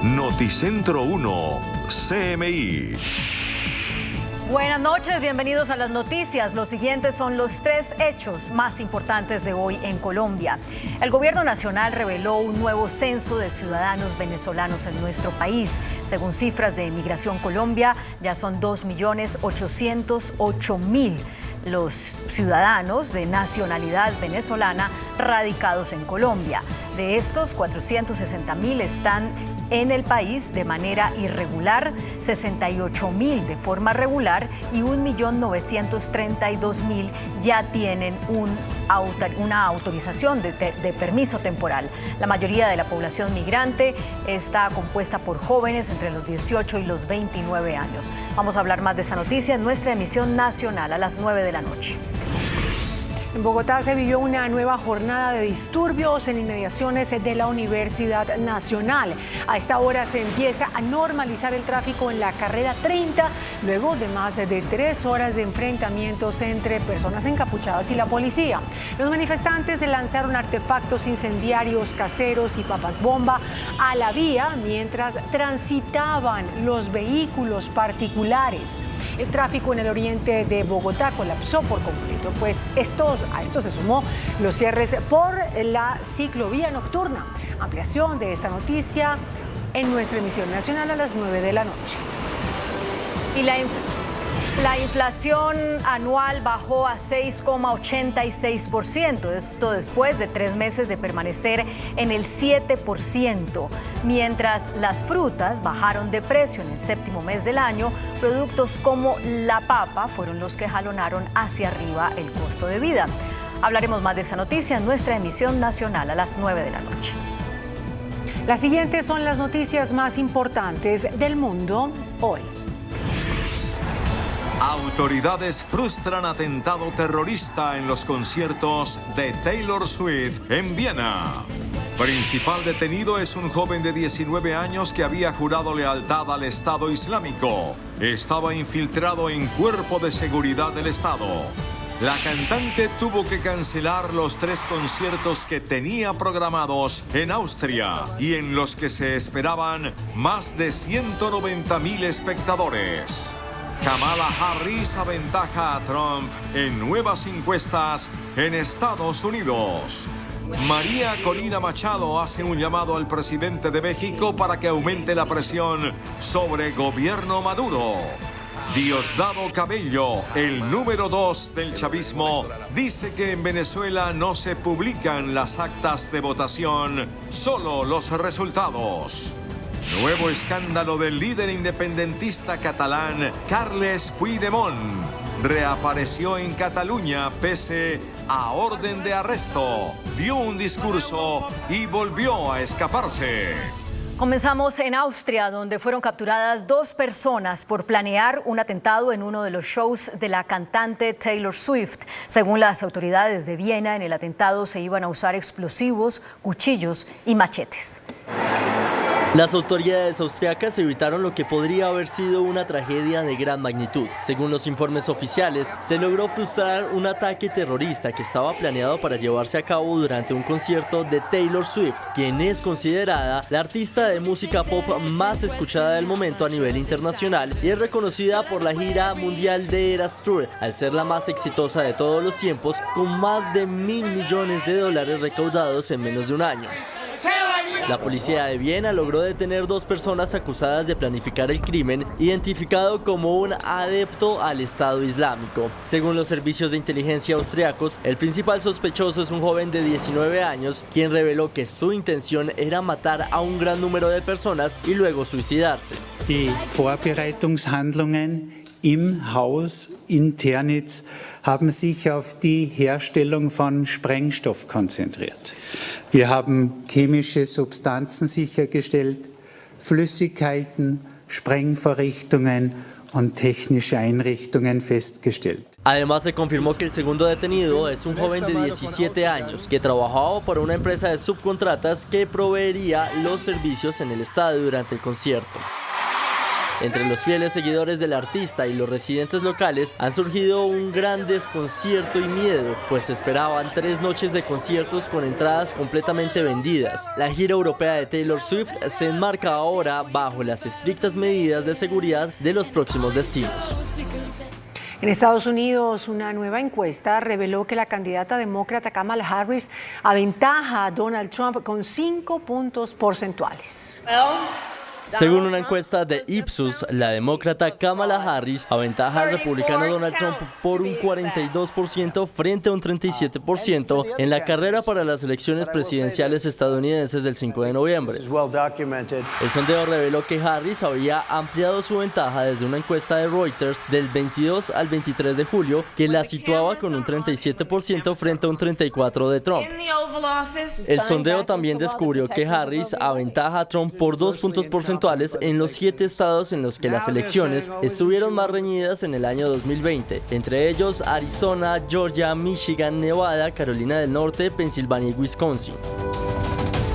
Noticentro 1, CMI. Buenas noches, bienvenidos a las noticias. Los siguientes son los 3 hechos más importantes de hoy en Colombia. El gobierno nacional reveló un nuevo censo de ciudadanos venezolanos en nuestro país. Según cifras de Migración Colombia, ya son 2.808.000 los ciudadanos de nacionalidad venezolana radicados en Colombia. De estos, 460.000 están en el país de manera irregular, 68.000 de forma regular y 1.932.000 ya tienen una autorización de permiso temporal. La mayoría de la población migrante está compuesta por jóvenes entre los 18 y los 29 años. Vamos a hablar más de esta noticia en nuestra emisión nacional a las 9 de la noche. En Bogotá se vivió una nueva jornada de disturbios en inmediaciones de la Universidad Nacional. A esta hora se empieza a normalizar el tráfico en la carrera 30, luego de más de 3 horas de enfrentamientos entre personas encapuchadas y la policía. Los manifestantes lanzaron artefactos incendiarios caseros y papas bomba a la vía mientras transitaban los vehículos particulares. El tráfico en el oriente de Bogotá colapsó por completo, pues a esto se sumó los cierres por la ciclovía nocturna. Ampliación de esta noticia en nuestra emisión nacional a las 9 de la noche. Y la inflación anual bajó a 6,86%, esto después de 3 meses de permanecer en el 7%, mientras las frutas bajaron de precio en el 7º mes del año. Productos como la papa fueron los que jalonaron hacia arriba el costo de vida. Hablaremos más de esta noticia en nuestra emisión nacional a las 9 de la noche. Las siguientes son las noticias más importantes del mundo hoy. Autoridades frustran atentado terrorista en los conciertos de Taylor Swift en Viena. Principal detenido es un joven de 19 años que había jurado lealtad al Estado Islámico. Estaba infiltrado en cuerpo de seguridad del Estado. La cantante tuvo que cancelar los 3 conciertos que tenía programados en Austria y en los que se esperaban más de 190.000 espectadores. Kamala Harris aventaja a Trump en nuevas encuestas en Estados Unidos. María Corina Machado hace un llamado al presidente de México para que aumente la presión sobre gobierno Maduro. Diosdado Cabello, el número 2 del chavismo, dice que en Venezuela no se publican las actas de votación, solo los resultados. Nuevo escándalo del líder independentista catalán, Carles Puigdemont. Reapareció en Cataluña pese a orden de arresto. Dio un discurso y volvió a escaparse. Comenzamos en Austria, donde fueron capturadas 2 personas por planear un atentado en uno de los shows de la cantante Taylor Swift. Según las autoridades de Viena, en el atentado se iban a usar explosivos, cuchillos y machetes. Las autoridades austriacas evitaron lo que podría haber sido una tragedia de gran magnitud. Según los informes oficiales, se logró frustrar un ataque terrorista que estaba planeado para llevarse a cabo durante un concierto de Taylor Swift, quien es considerada la artista de música pop más escuchada del momento a nivel internacional y es reconocida por la gira mundial de Eras Tour, al ser la más exitosa de todos los tiempos, con más de $1.000 millones recaudados en menos de un año. La policía de Viena logró detener 2 personas acusadas de planificar el crimen, identificado como un adepto al Estado Islámico. Según los servicios de inteligencia austriacos, el principal sospechoso es un joven de 19 años, quien reveló que su intención era matar a un gran número de personas y luego suicidarse. Die Vorbereitungshandlungen im Haus in Ternitz haben sich auf die Herstellung von Sprengstoff konzentriert. Wir haben chemische Substanzen sichergestellt, Flüssigkeiten, Sprengvorrichtungen und technische Einrichtungen festgestellt. Además, se confirmó que el segundo detenido es un joven de 17 años que trabajaba para una empresa de subcontratas que proveería los servicios en el estadio durante el concierto. Entre los fieles seguidores del artista y los residentes locales han surgido un gran desconcierto y miedo, pues se esperaban 3 noches de conciertos con entradas completamente vendidas. La gira europea de Taylor Swift se enmarca ahora bajo las estrictas medidas de seguridad de los próximos destinos. En Estados Unidos, una nueva encuesta reveló que la candidata demócrata Kamala Harris aventaja a Donald Trump con 5 puntos porcentuales. Según una encuesta de Ipsos, la demócrata Kamala Harris aventaja al republicano Donald Trump por un 42% frente a un 37% en la carrera para las elecciones presidenciales estadounidenses del 5 de noviembre. El sondeo reveló que Harris había ampliado su ventaja desde una encuesta de Reuters del 22 al 23 de julio, que la situaba con un 37% frente a un 34% de Trump. El sondeo también descubrió que Harris aventaja a Trump por 2 puntos porcentuales en los 7 estados en los que las elecciones estuvieron más reñidas en el año 2020, entre ellos Arizona, Georgia, Michigan, Nevada, Carolina del Norte, Pensilvania y Wisconsin.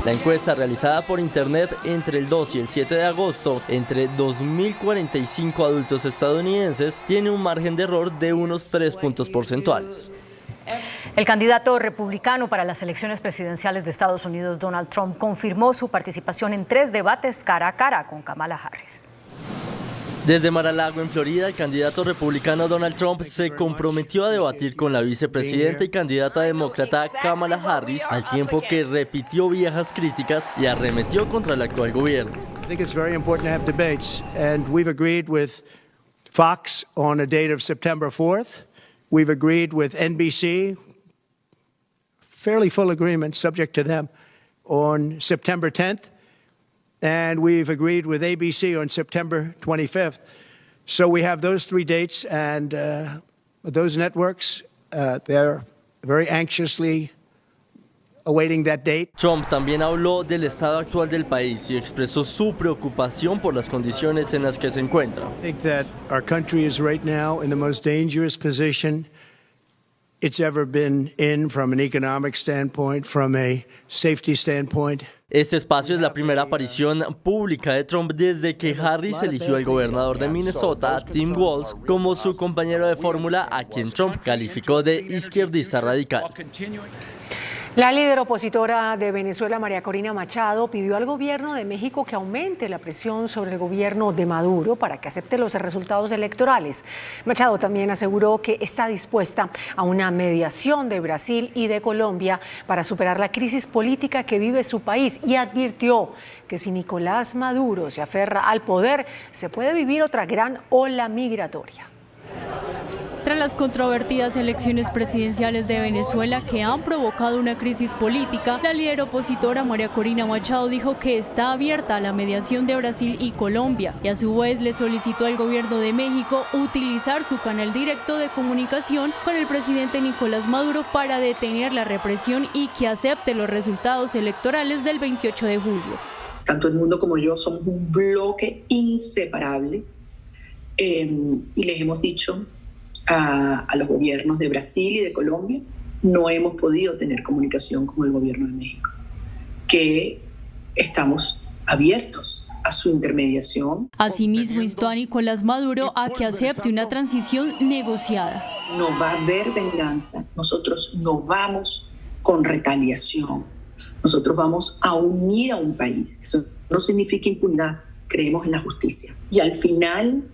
La encuesta realizada por internet entre el 2 y el 7 de agosto entre 2.045 adultos estadounidenses tiene un margen de error de unos 3 puntos porcentuales. El candidato republicano para las elecciones presidenciales de Estados Unidos, Donald Trump, confirmó su participación en 3 debates cara a cara con Kamala Harris. Desde Mar-a-Lago, en Florida, el candidato republicano Donald Trump se comprometió a debatir con la vicepresidenta y candidata demócrata Kamala Harris, al tiempo que repitió viejas críticas y arremetió contra el actual gobierno. I think it's very important to have debates, and we've agreed with Fox on a date of September 4th. We've agreed with NBC, fairly full agreement, subject to them, on September 10th. And we've agreed with ABC on September 25th. So we have those 3 dates, and those networks, they're very anxiously awaiting that date. Trump también habló del estado actual del país y expresó su preocupación por las condiciones en las que se encuentra. I think that our country is right now in the most dangerous position it's ever been in, from an economic standpoint, from a safety standpoint. Este espacio es la primera aparición pública de Trump desde que Harris eligió al gobernador de Minnesota, Tim Walz, como su compañero de fórmula, a quien Trump calificó de izquierdista radical. La líder opositora de Venezuela, María Corina Machado, pidió al gobierno de México que aumente la presión sobre el gobierno de Maduro para que acepte los resultados electorales. Machado también aseguró que está dispuesta a una mediación de Brasil y de Colombia para superar la crisis política que vive su país, y advirtió que si Nicolás Maduro se aferra al poder, se puede vivir otra gran ola migratoria. Tras las controvertidas elecciones presidenciales de Venezuela que han provocado una crisis política, la líder opositora María Corina Machado dijo que está abierta a la mediación de Brasil y Colombia, y a su vez le solicitó al gobierno de México utilizar su canal directo de comunicación con el presidente Nicolás Maduro para detener la represión y que acepte los resultados electorales del 28 de julio. Tanto el mundo como yo somos un bloque inseparable, y les hemos dicho a los gobiernos de Brasil y de Colombia, no hemos podido tener comunicación con el gobierno de México, que estamos abiertos a su intermediación. Asimismo, instó a Nicolás Maduro a que acepte una transición negociada. No va a haber venganza, nosotros no vamos con retaliación, nosotros vamos a unir a un país. Eso no significa impunidad, creemos en la justicia. Y al final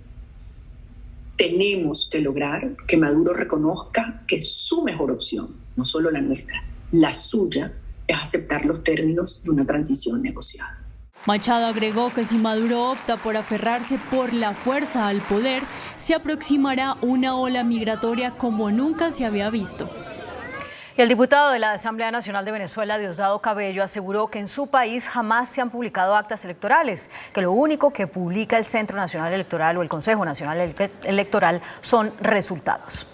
tenemos que lograr que Maduro reconozca que su mejor opción, no solo la nuestra, la suya, es aceptar los términos de una transición negociada. Machado agregó que si Maduro opta por aferrarse por la fuerza al poder, se aproximará una ola migratoria como nunca se había visto. El diputado de la Asamblea Nacional de Venezuela, Diosdado Cabello, aseguró que en su país jamás se han publicado actas electorales, que lo único que publica el Centro Nacional Electoral o el Consejo Nacional Electoral son resultados.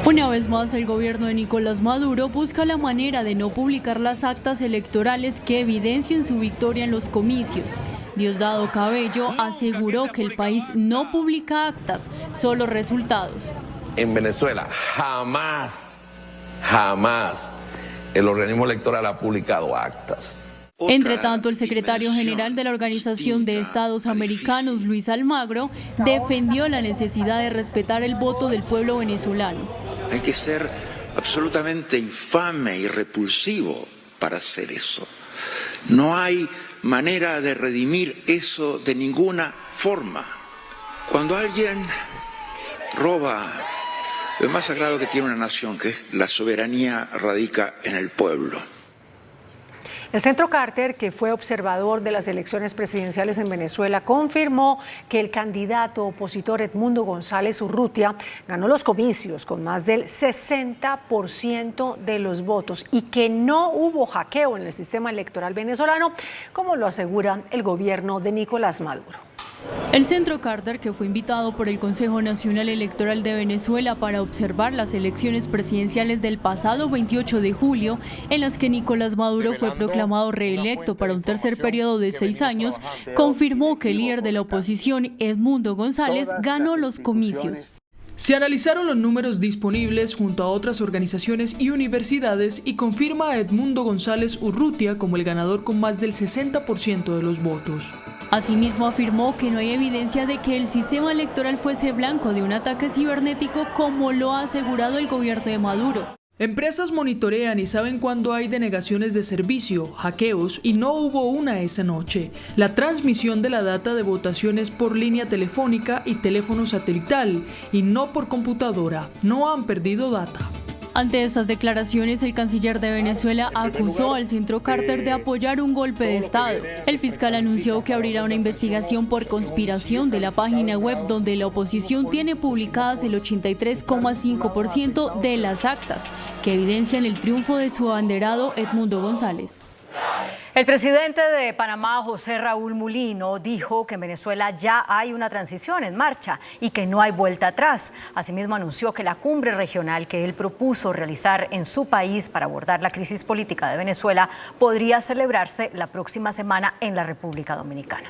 Una vez más, el gobierno de Nicolás Maduro busca la manera de no publicar las actas electorales que evidencien su victoria en los comicios. Diosdado Cabello aseguró que el país no publica actas, solo resultados. En Venezuela jamás el organismo electoral ha publicado actas. Entre tanto, el secretario general de la Organización de Estados Americanos, Luis Almagro, defendió la necesidad de respetar el voto del pueblo venezolano. Hay que ser absolutamente infame y repulsivo para hacer eso. No hay manera de redimir eso de ninguna forma. Cuando alguien roba lo más sagrado que tiene una nación, que es la soberanía, radica en el pueblo. El Centro Carter, que fue observador de las elecciones presidenciales en Venezuela, confirmó que el candidato opositor Edmundo González Urrutia ganó los comicios con más del 60% de los votos y que no hubo hackeo en el sistema electoral venezolano, como lo asegura el gobierno de Nicolás Maduro. El Centro Carter, que fue invitado por el Consejo Nacional Electoral de Venezuela para observar las elecciones presidenciales del pasado 28 de julio, en las que Nicolás Maduro fue proclamado reelecto para un tercer periodo de 6 años, confirmó que el líder de la oposición, Edmundo González, ganó los comicios. Se analizaron los números disponibles junto a otras organizaciones y universidades y confirma a Edmundo González Urrutia como el ganador con más del 60% de los votos. Asimismo, afirmó que no hay evidencia de que el sistema electoral fuese blanco de un ataque cibernético como lo ha asegurado el gobierno de Maduro. Empresas monitorean y saben cuándo hay denegaciones de servicio, hackeos, y no hubo una esa noche. La transmisión de la data de votaciones por línea telefónica y teléfono satelital, y no por computadora. No han perdido data. Ante estas declaraciones, el canciller de Venezuela acusó al Centro Carter de apoyar un golpe de Estado. El fiscal anunció que abrirá una investigación por conspiración de la página web donde la oposición tiene publicadas el 83,5% de las actas, que evidencian el triunfo de su abanderado Edmundo González. El presidente de Panamá, José Raúl Mulino, dijo que en Venezuela ya hay una transición en marcha y que no hay vuelta atrás. Asimismo, anunció que la cumbre regional que él propuso realizar en su país para abordar la crisis política de Venezuela podría celebrarse la próxima semana en la República Dominicana.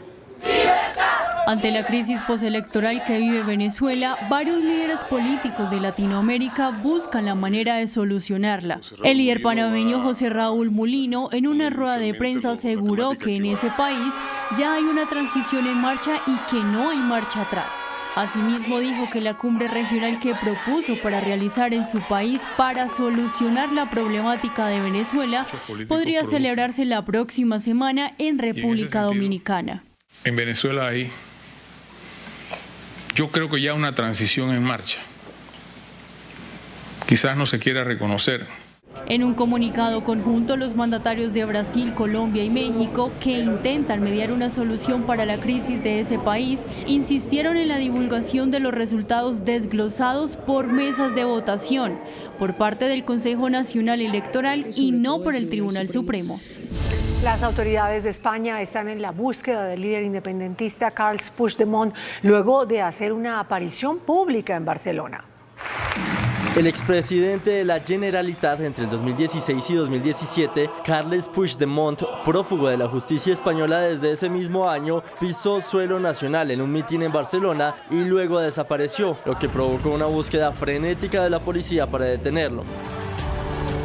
Ante la crisis postelectoral que vive Venezuela, varios líderes políticos de Latinoamérica buscan la manera de solucionarla. El líder panameño José Raúl Mulino, en una rueda de prensa, aseguró que en ese país ya hay una transición en marcha y que no hay marcha atrás. Asimismo, dijo que la cumbre regional que propuso para realizar en su país para solucionar la problemática de Venezuela podría celebrarse la próxima semana en República Dominicana. En Venezuela yo creo que ya una transición en marcha. Quizás no se quiera reconocer. En un comunicado conjunto, los mandatarios de Brasil, Colombia y México, que intentan mediar una solución para la crisis de ese país, insistieron en la divulgación de los resultados desglosados por mesas de votación por parte del Consejo Nacional Electoral y no por el Tribunal Supremo. Las autoridades de España están en la búsqueda del líder independentista Carles Puigdemont luego de hacer una aparición pública en Barcelona. El expresidente de la Generalitat entre el 2016 y 2017, Carles Puigdemont, prófugo de la justicia española desde ese mismo año, pisó suelo nacional en un mitin en Barcelona y luego desapareció, lo que provocó una búsqueda frenética de la policía para detenerlo.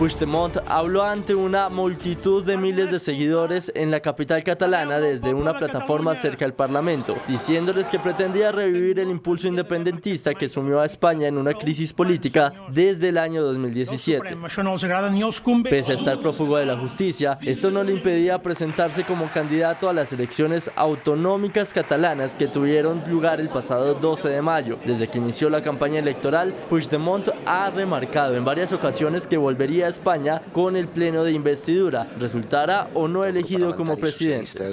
Puigdemont habló ante una multitud de miles de seguidores en la capital catalana desde una plataforma cerca del Parlamento, diciéndoles que pretendía revivir el impulso independentista que sumió a España en una crisis política desde el año 2017. Pese a estar prófugo de la justicia, esto no le impedía presentarse como candidato a las elecciones autonómicas catalanas que tuvieron lugar el pasado 12 de mayo. Desde que inició la campaña electoral, Puigdemont ha remarcado en varias ocasiones que volvería a España con el pleno de investidura, resultara o no elegido como presidente.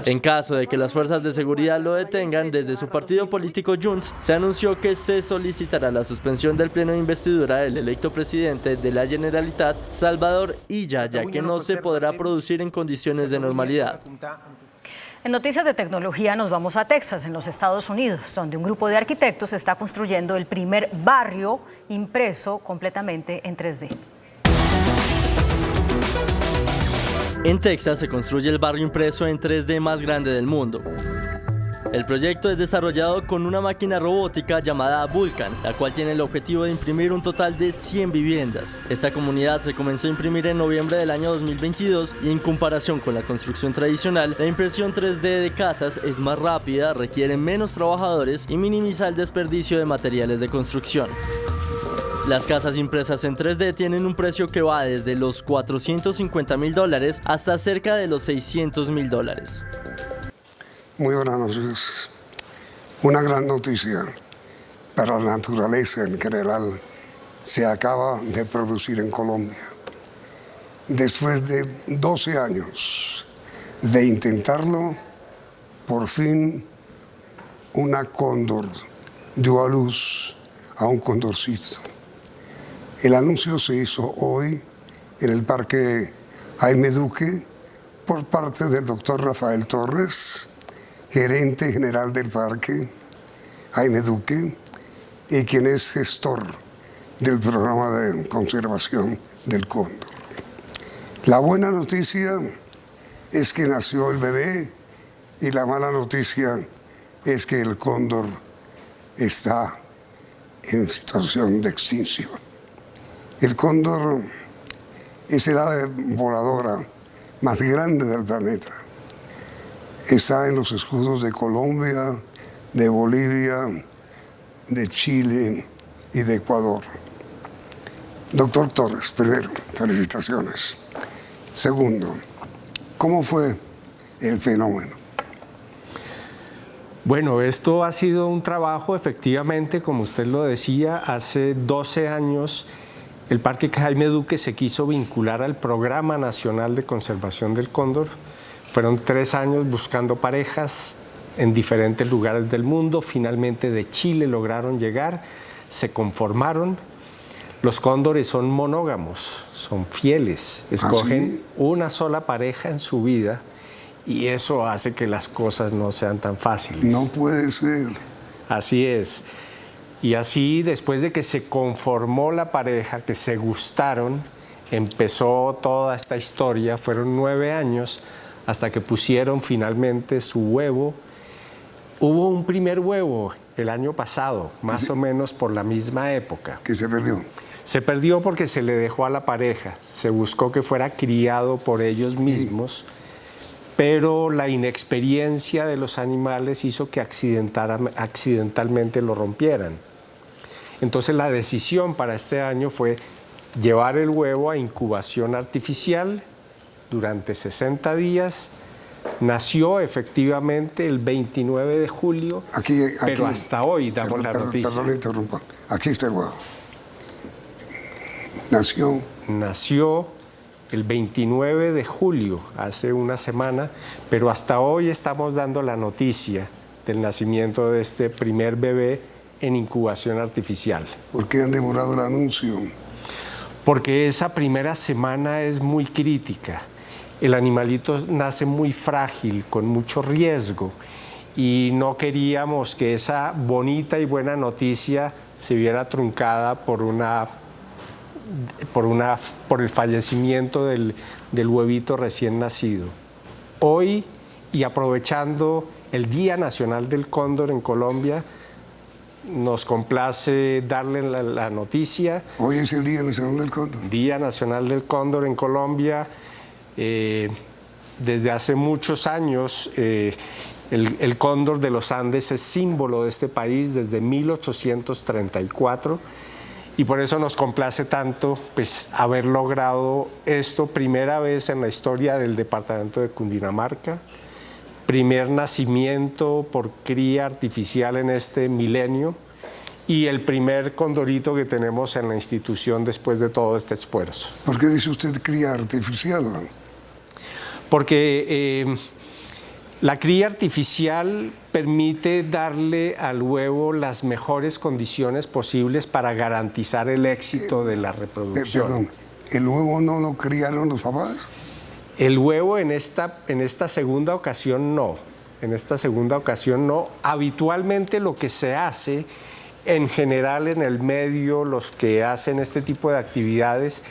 En caso de que las fuerzas de seguridad lo detengan, desde su partido político Junts se anunció que se solicitará la suspensión del pleno de investidura del electo presidente de la Generalitat, Salvador Illa, ya que no se podrá producir en condiciones de normalidad. En noticias de tecnología nos vamos a Texas, en los Estados Unidos, donde un grupo de arquitectos está construyendo el primer barrio impreso completamente en 3D. En Texas se construye el barrio impreso en 3D más grande del mundo. El proyecto es desarrollado con una máquina robótica llamada Vulcan, la cual tiene el objetivo de imprimir un total de 100 viviendas. Esta comunidad se comenzó a imprimir en noviembre del año 2022 y en comparación con la construcción tradicional, la impresión 3D de casas es más rápida, requiere menos trabajadores y minimiza el desperdicio de materiales de construcción. Las casas impresas en 3D tienen un precio que va desde los $450.000 hasta cerca de los $600.000. Muy buenas noches. Una gran noticia para la naturaleza en general se acaba de producir en Colombia. Después de 12 años de intentarlo, por fin una cóndor dio a luz a un condorcito. El anuncio se hizo hoy en el Parque Jaime Duque por parte del doctor Rafael Torres, gerente general del Parque Jaime Duque y quien es gestor del programa de conservación del cóndor. La buena noticia es que nació el bebé y la mala noticia es que el cóndor está en situación de extinción. El cóndor es el ave voladora más grande del planeta. Está en los escudos de Colombia, de Bolivia, de Chile y de Ecuador. Doctor Torres, primero, felicitaciones. Segundo, ¿cómo fue el fenómeno? Bueno, esto ha sido un trabajo, efectivamente, como usted lo decía, hace 12 años el Parque Jaime Duque se quiso vincular al Programa Nacional de Conservación del Cóndor. Fueron 3 años buscando parejas en diferentes lugares del mundo. Finalmente de Chile lograron llegar, se conformaron. Los cóndores son monógamos, son fieles, escogen una sola pareja en su vida y eso hace que las cosas no sean tan fáciles. No puede ser. Así es. Y así, después de que se conformó la pareja, que se gustaron, empezó toda esta historia. Fueron 9 años hasta que pusieron finalmente su huevo. Hubo un primer huevo el año pasado, más o menos por la misma época. ¿Que se perdió? Se perdió porque se le dejó a la pareja. Se buscó que fuera criado por ellos mismos, pero la inexperiencia de los animales hizo que accidentalmente lo rompieran. Entonces la decisión para este año fue llevar el huevo a incubación artificial durante 60 días. Nació efectivamente el 29 de julio, pero hasta hoy damos la noticia. Perdón, interrumpa. Aquí está el huevo. Nació el 29 de julio, hace una semana, pero hasta hoy estamos dando la noticia del nacimiento de este primer bebé en incubación artificial. ¿Por qué han demorado el anuncio? Porque esa primera semana es muy crítica. El animalito nace muy frágil, con mucho riesgo, y no queríamos que esa bonita y buena noticia se viera truncada por el fallecimiento del huevito recién nacido. Hoy, y aprovechando el Día Nacional del Cóndor en Colombia, nos complace darle la noticia. Hoy es el Día Nacional del Cóndor. Día Nacional del Cóndor en Colombia. Desde hace muchos años, el cóndor de los Andes es símbolo de este país desde 1834. Y por eso nos complace tanto pues, haber logrado esto, primera vez en la historia del departamento de Cundinamarca, primer nacimiento por cría artificial en este milenio y el primer condorito que tenemos en la institución después de todo este esfuerzo. ¿Por qué dice usted cría artificial? Porque la cría artificial permite darle al huevo las mejores condiciones posibles para garantizar el éxito de la reproducción. Perdón, ¿el huevo no lo criaron los papás? El huevo en esta segunda ocasión no. En esta segunda ocasión no. Habitualmente lo que se hace, en general en el medio, los que hacen este tipo de actividades,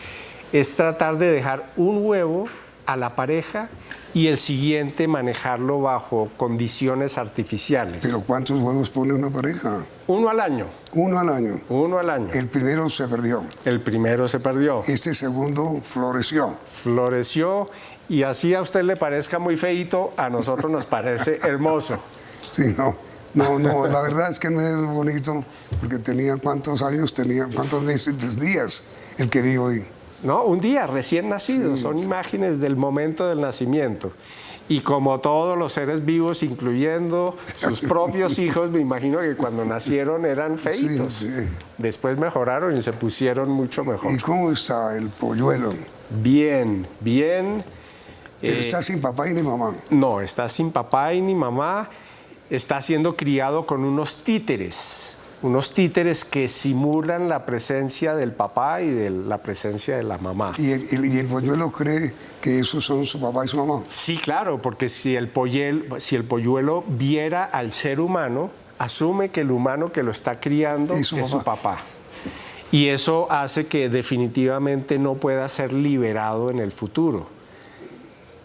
es tratar de dejar un huevo a la pareja y el siguiente manejarlo bajo condiciones artificiales. ¿Pero cuántos huevos pone una pareja? 1 al año. 1 al año. 1 al año. El primero se perdió. El primero se perdió. Este segundo floreció. Floreció y así a usted le parezca muy feíto, a nosotros nos parece hermoso. Sí, no, la verdad es que no es bonito porque tenía cuántos días el que vi hoy. No, un día recién nacido, sí. Son imágenes del momento del nacimiento. Y como todos los seres vivos, incluyendo sus propios hijos, me imagino que cuando nacieron eran feitos. Sí, sí. Después mejoraron y se pusieron mucho mejor. ¿Y cómo está el polluelo? Bien, bien. ¿Pero está sin papá y ni mamá? No, está sin papá y ni mamá. Está siendo criado con unos títeres que simulan la presencia del papá y de la presencia de la mamá. ¿Y el polluelo cree que esos son su papá y su mamá? Sí, claro, porque si el polluelo viera al ser humano, asume que el humano que lo está criando es su papá. Y eso hace que definitivamente no pueda ser liberado en el futuro.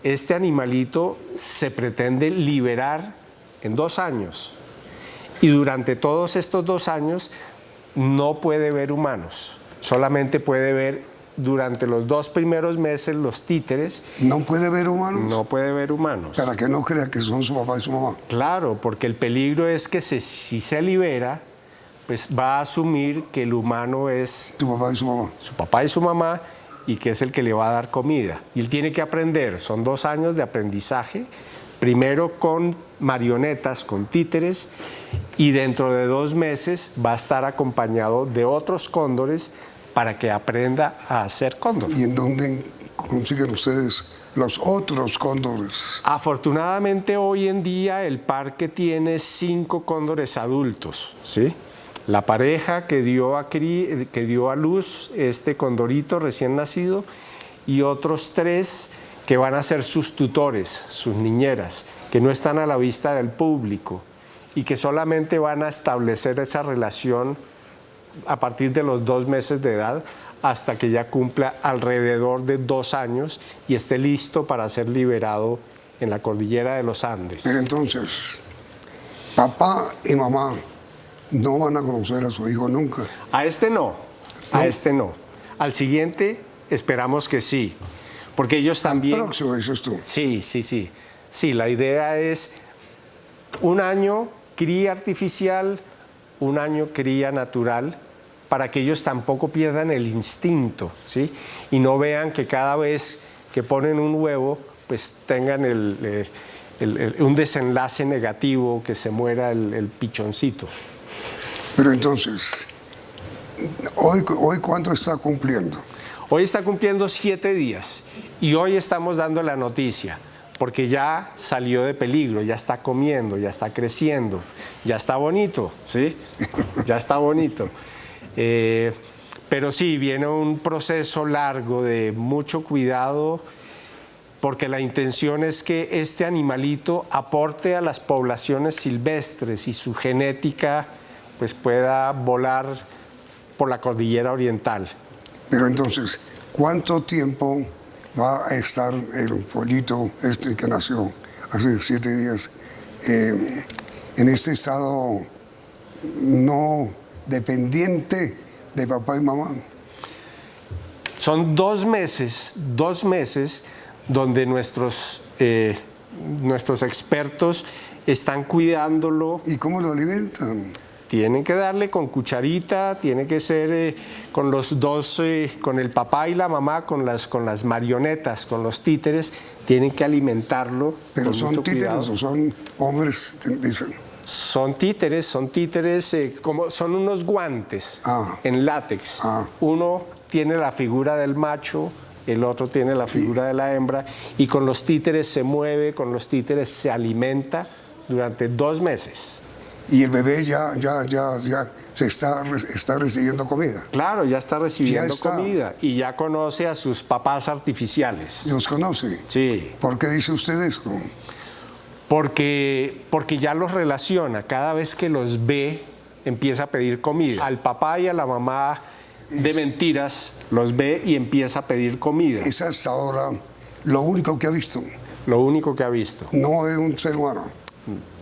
Este animalito se pretende liberar en 2 años. Y durante todos estos 2 años no puede ver humanos, solamente puede ver durante los 2 primeros meses los títeres. ¿No puede ver humanos? No puede ver humanos. Para que no crea que son su papá y su mamá. Claro, porque el peligro es que si se libera, pues va a asumir que el humano es su papá y su mamá. Su papá y su mamá, y que es el que le va a dar comida. Y él tiene que aprender, son 2 años de aprendizaje, primero con marionetas, con títeres, y dentro de 2 meses va a estar acompañado de otros cóndores para que aprenda a hacer cóndor. ¿Y en dónde consiguen ustedes los otros cóndores? Afortunadamente hoy en día el parque tiene 5 cóndores adultos, ¿sí? La pareja que dio a luz este condorito recién nacido y otros 3 que van a ser sus tutores, sus niñeras, que no están a la vista del público y que solamente van a establecer esa relación a partir de los 2 meses de edad hasta que ya cumpla alrededor de 2 años y esté listo para ser liberado en la cordillera de los Andes. Pero entonces, papá y mamá no van a conocer a su hijo nunca. A este no, a este no. Al siguiente esperamos que sí, porque ellos también... ¿Al próximo dices tú? Sí. Sí, la idea es 1 año cría artificial, 1 año cría natural, para que ellos tampoco pierdan el instinto, ¿sí? Y no vean que cada vez que ponen un huevo, pues tengan un desenlace negativo, que se muera el pichoncito. Pero entonces, ¿hoy cuánto está cumpliendo? Hoy está cumpliendo 7 días y hoy estamos dando la noticia porque ya salió de peligro, ya está comiendo, ya está creciendo, ya está bonito, ¿sí? Ya está bonito. Pero sí, viene un proceso largo de mucho cuidado porque la intención es que este animalito aporte a las poblaciones silvestres y su genética pues pueda volar por la cordillera oriental. Pero entonces, ¿cuánto tiempo va a estar el pollito este que nació hace 7 días en este estado no dependiente de papá y mamá? Son 2 meses donde nuestros expertos están cuidándolo. ¿Y cómo lo alimentan? Tienen que darle con cucharita, tiene que ser con los 2, con el papá y la mamá, con las marionetas, con los títeres, tienen que alimentarlo. ¿Pero son títeres o son hombres? Son títeres, como son unos guantes en látex. Uno tiene la figura del macho, el otro tiene la figura de la hembra, y con los títeres se mueve, con los títeres se alimenta durante 2 meses. ¿Y el bebé ya se está recibiendo comida? Claro, ya está recibiendo comida y ya conoce a sus papás artificiales. ¿Los conoce? Sí. ¿Por qué dice usted eso? Porque ya los relaciona. Cada vez que los ve, empieza a pedir comida. Al papá y a la mamá de mentiras los ve y empieza a pedir comida. Es hasta ahora Lo único que ha visto. Lo único que ha visto. No es un ser humano.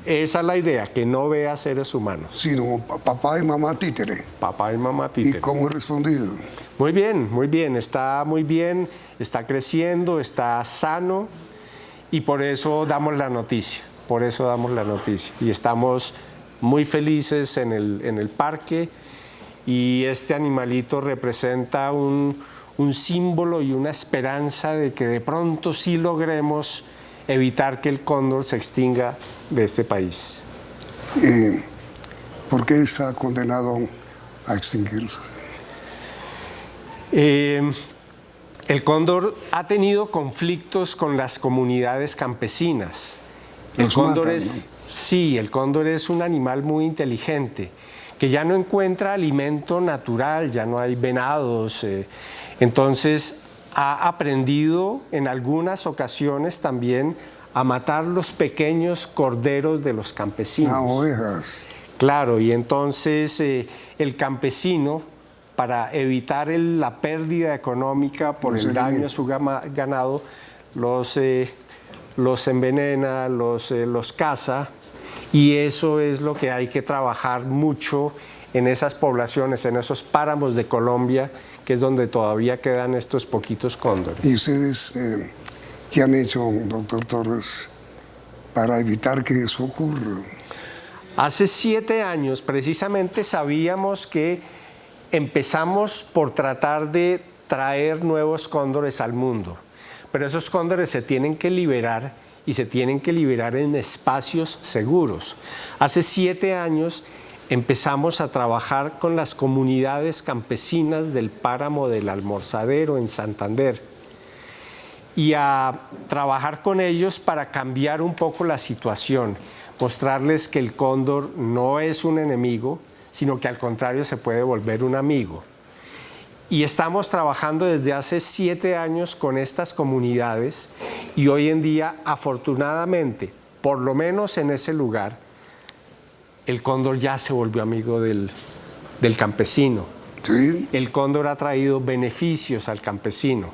Esa es la idea, que no vea seres humanos. Sino papá y mamá títere. Papá y mamá títere. ¿Y cómo ha respondido? Muy bien, está creciendo, está sano y por eso damos la noticia, Y estamos muy felices en el parque y este animalito representa un símbolo y una esperanza de que de pronto sí logremos evitar que el cóndor se extinga de este país. ¿Por qué está condenado a extinguirse? El cóndor ha tenido conflictos con las comunidades campesinas. El cóndor es un animal muy inteligente, que ya no encuentra alimento natural, ya no hay venados. Entonces ha aprendido en algunas ocasiones también a matar los pequeños corderos de los campesinos. Ovejas. Claro, y entonces el campesino, para evitar la pérdida económica por el daño a su ganado, los envenena, los caza, y eso es lo que hay que trabajar mucho en esas poblaciones, en esos páramos de Colombia, que es donde todavía quedan estos poquitos cóndores. ¿Y ustedes qué han hecho, doctor Torres, para evitar que eso ocurra? Hace 7 años precisamente sabíamos que empezamos por tratar de traer nuevos cóndores al mundo, pero esos cóndores se tienen que liberar y se tienen que liberar en espacios seguros. Hace 7 años empezamos a trabajar con las comunidades campesinas del páramo del Almorzadero en Santander y a trabajar con ellos para cambiar un poco la situación, mostrarles que el cóndor no es un enemigo, sino que al contrario se puede volver un amigo. Y estamos trabajando desde hace 7 años con estas comunidades y hoy en día, afortunadamente, por lo menos en ese lugar, el cóndor ya se volvió amigo del campesino. ¿Sí? El cóndor ha traído beneficios al campesino.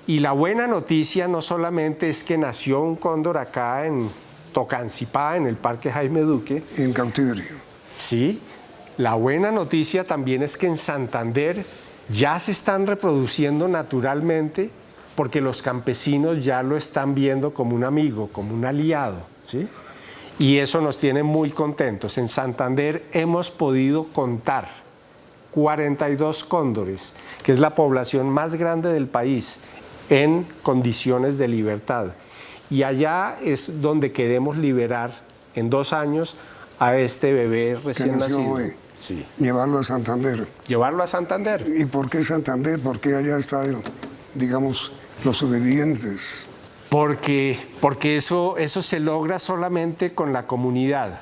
Y la buena noticia no solamente es que nació un cóndor acá en Tocancipá, en el Parque Jaime Duque. En cautiverio. Sí. La buena noticia también es que en Santander ya se están reproduciendo naturalmente porque los campesinos ya lo están viendo como un amigo, como un aliado, ¿sí? Y eso nos tiene muy contentos. En Santander hemos podido contar 42 cóndores, que es la población más grande del país, en condiciones de libertad. Y allá es donde queremos liberar en 2 años a este bebé recién nacido. Sí. Llevarlo a Santander. Llevarlo a Santander. ¿Y por qué Santander? ¿Por qué allá están, digamos, los sobrevivientes? Porque eso se logra solamente con la comunidad.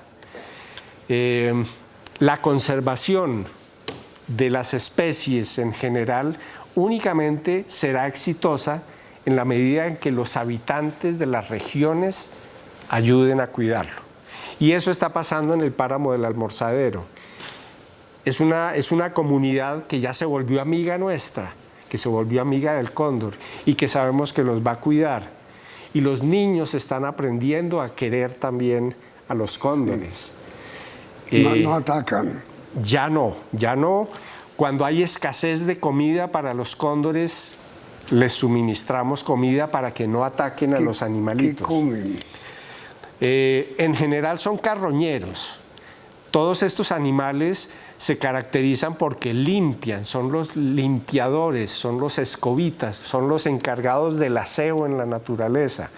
La conservación de las especies en general únicamente será exitosa en la medida en que los habitantes de las regiones ayuden a cuidarlo. Y eso está pasando en el páramo del Almorzadero. Es una comunidad que ya se volvió amiga nuestra, que se volvió amiga del cóndor y que sabemos que los va a cuidar. Y los niños están aprendiendo a querer también a los cóndores. No atacan. Ya no. Cuando hay escasez de comida para los cóndores, les suministramos comida para que no ataquen a los animalitos. ¿Qué comen? En general son carroñeros. Todos estos animales se caracterizan porque limpian, son los limpiadores, son los escobitas, son los encargados del aseo en la naturaleza.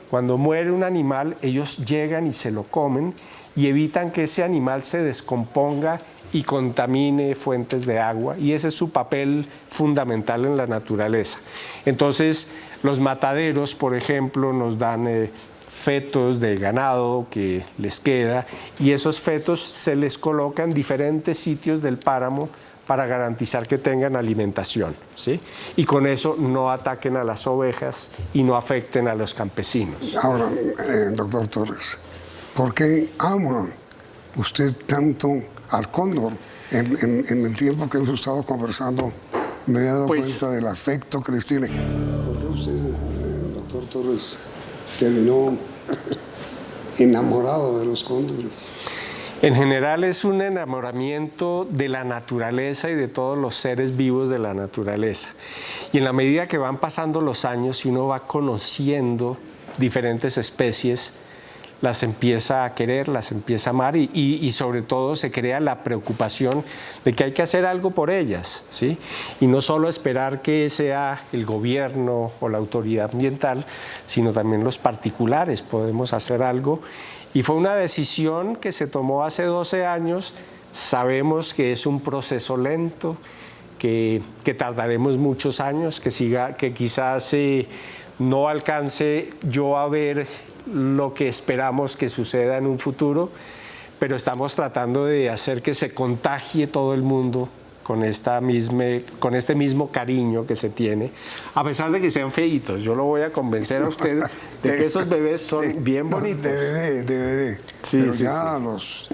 Cuando muere un animal, ellos llegan y se lo comen y evitan que ese animal se descomponga y contamine fuentes de agua, y ese es su papel fundamental en la naturaleza. Entonces, los mataderos, por ejemplo, nos dan fetos de ganado que les queda, y esos fetos se les colocan en diferentes sitios del páramo para garantizar que tengan alimentación, ¿sí? Y con eso no ataquen a las ovejas y no afecten a los campesinos. Ahora, doctor Torres, ¿por qué ama usted tanto al cóndor? En el tiempo que hemos estado conversando me he dado cuenta del afecto que les tiene. ¿Por qué usted Torres terminó enamorado de los cóndores? En general es un enamoramiento de la naturaleza y de todos los seres vivos de la naturaleza. Y en la medida que van pasando los años y uno va conociendo diferentes especies, las empieza a querer, las empieza a amar y sobre todo se crea la preocupación de que hay que hacer algo por ellas, ¿sí? Y no solo esperar que sea el gobierno o la autoridad ambiental, sino también los particulares podemos hacer algo. Y fue una decisión que se tomó hace 12 años. Sabemos que es un proceso lento, que tardaremos muchos años, que quizás no alcance yo a ver lo que esperamos que suceda en un futuro, pero estamos tratando de hacer que se contagie todo el mundo con este mismo cariño que se tiene, a pesar de que sean feitos. Yo lo voy a convencer a usted de que esos bebés son bien bonitos. De bebé. Sí, pero sí, ya sí. Los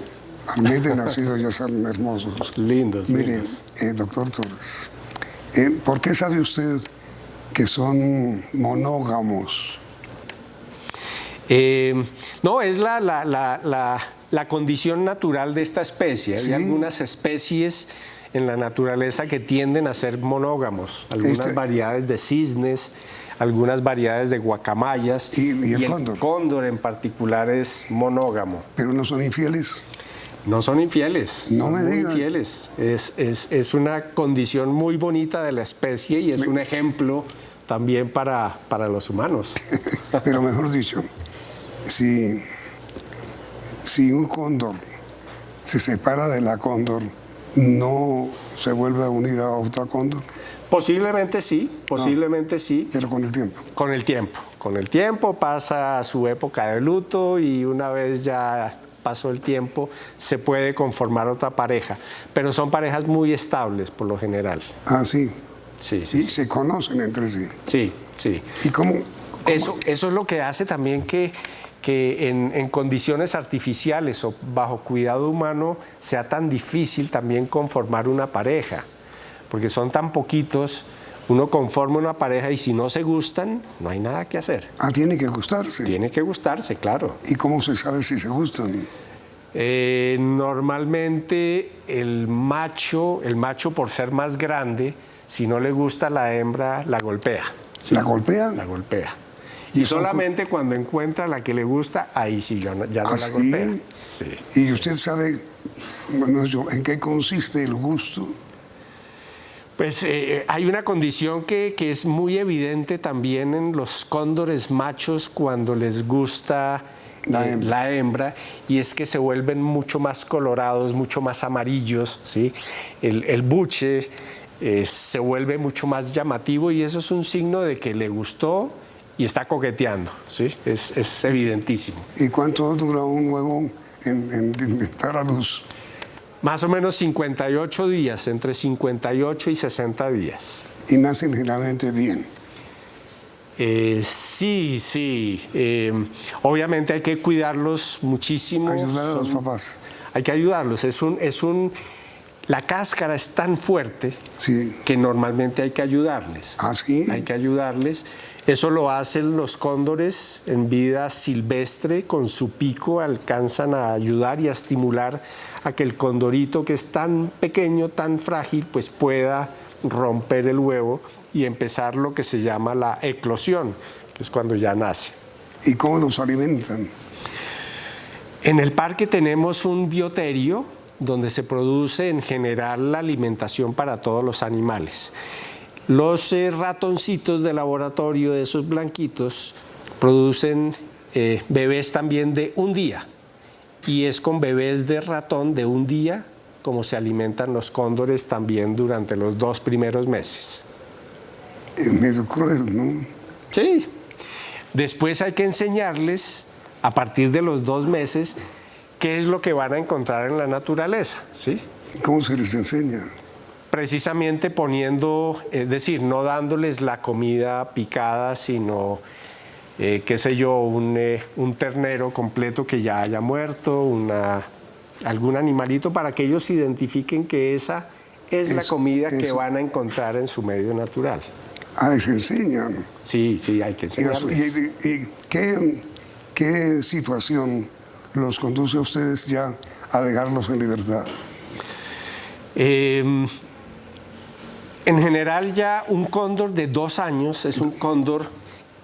al mes de nacido ya son hermosos. Lindos. Mire, doctor Torres, ¿por qué sabe usted que son monógamos? No, es la condición natural de esta especie. ¿Sí? Hay algunas especies en la naturaleza que tienden a ser monógamos, algunas variedades de cisnes, algunas variedades de guacamayas y el cóndor. El cóndor en particular es monógamo. ¿Pero no son infieles? No son infieles, no son me muy digan. infieles. Es una condición muy bonita de la especie y es un ejemplo también para los humanos. Pero mejor dicho, si un cóndor se separa de la cóndor, ¿no se vuelve a unir a otra cóndor? Posiblemente sí, sí. Pero con el tiempo. Con el tiempo. Con el tiempo pasa su época de luto y una vez ya pasó el tiempo se puede conformar otra pareja. Pero son parejas muy estables por lo general. Ah, sí. Sí. Y se conocen entre sí. Sí. ¿Y cómo? Eso es lo que hace también que en condiciones artificiales o bajo cuidado humano sea tan difícil también conformar una pareja, porque son tan poquitos, uno conforma una pareja y si no se gustan, no hay nada que hacer. Ah, tiene que gustarse. Tiene que gustarse, claro. ¿Y cómo se sabe si se gustan? Normalmente el macho por ser más grande, si no le gusta la hembra, la golpea. ¿Sí? ¿La golpea? La golpea. Y solamente cuando encuentra la que le gusta, ahí sí ya no la golpea. Sí. ¿Y usted sabe en qué consiste el gusto? Pues hay una condición que es muy evidente también en los cóndores machos cuando les gusta la hembra, y es que se vuelven mucho más colorados, mucho más amarillos, ¿sí? El buche se vuelve mucho más llamativo y eso es un signo de que le gustó y está coqueteando, ¿sí? Es evidentísimo. ¿Y cuánto dura un huevo en dar a luz? Más o menos 58 días, entre 58 y 60 días. ¿Y nacen generalmente bien? Sí. Obviamente hay que cuidarlos muchísimo. Ayudar a los papás. Hay que ayudarlos. La cáscara es tan fuerte que normalmente hay que ayudarles. ¿Ah, sí? Hay que ayudarles. Eso lo hacen los cóndores en vida silvestre, con su pico alcanzan a ayudar y a estimular a que el condorito, que es tan pequeño, tan frágil, pues pueda romper el huevo y empezar lo que se llama la eclosión, que es cuando ya nace. ¿Y cómo los alimentan? En el parque tenemos un bioterio donde se produce en general la alimentación para todos los animales. Los ratoncitos de laboratorio, de esos blanquitos, producen bebés también de un día. Y es con bebés de ratón de un día como se alimentan los cóndores también durante los 2 primeros meses. Es medio cruel, ¿no? Sí. Después hay que enseñarles, a partir de los 2 meses, qué es lo que van a encontrar en la naturaleza, ¿sí? ¿Cómo se les enseña? Precisamente poniendo, es decir, no dándoles la comida picada, sino, qué sé yo, un ternero completo que ya haya muerto, algún animalito, para que ellos identifiquen que esa es la comida que van a encontrar en su medio natural. Ah, les enseñan. Sí, hay que enseñarles. ¿Y qué situación los conduce a ustedes ya a dejarlos en libertad? En general ya un cóndor de 2 años es un cóndor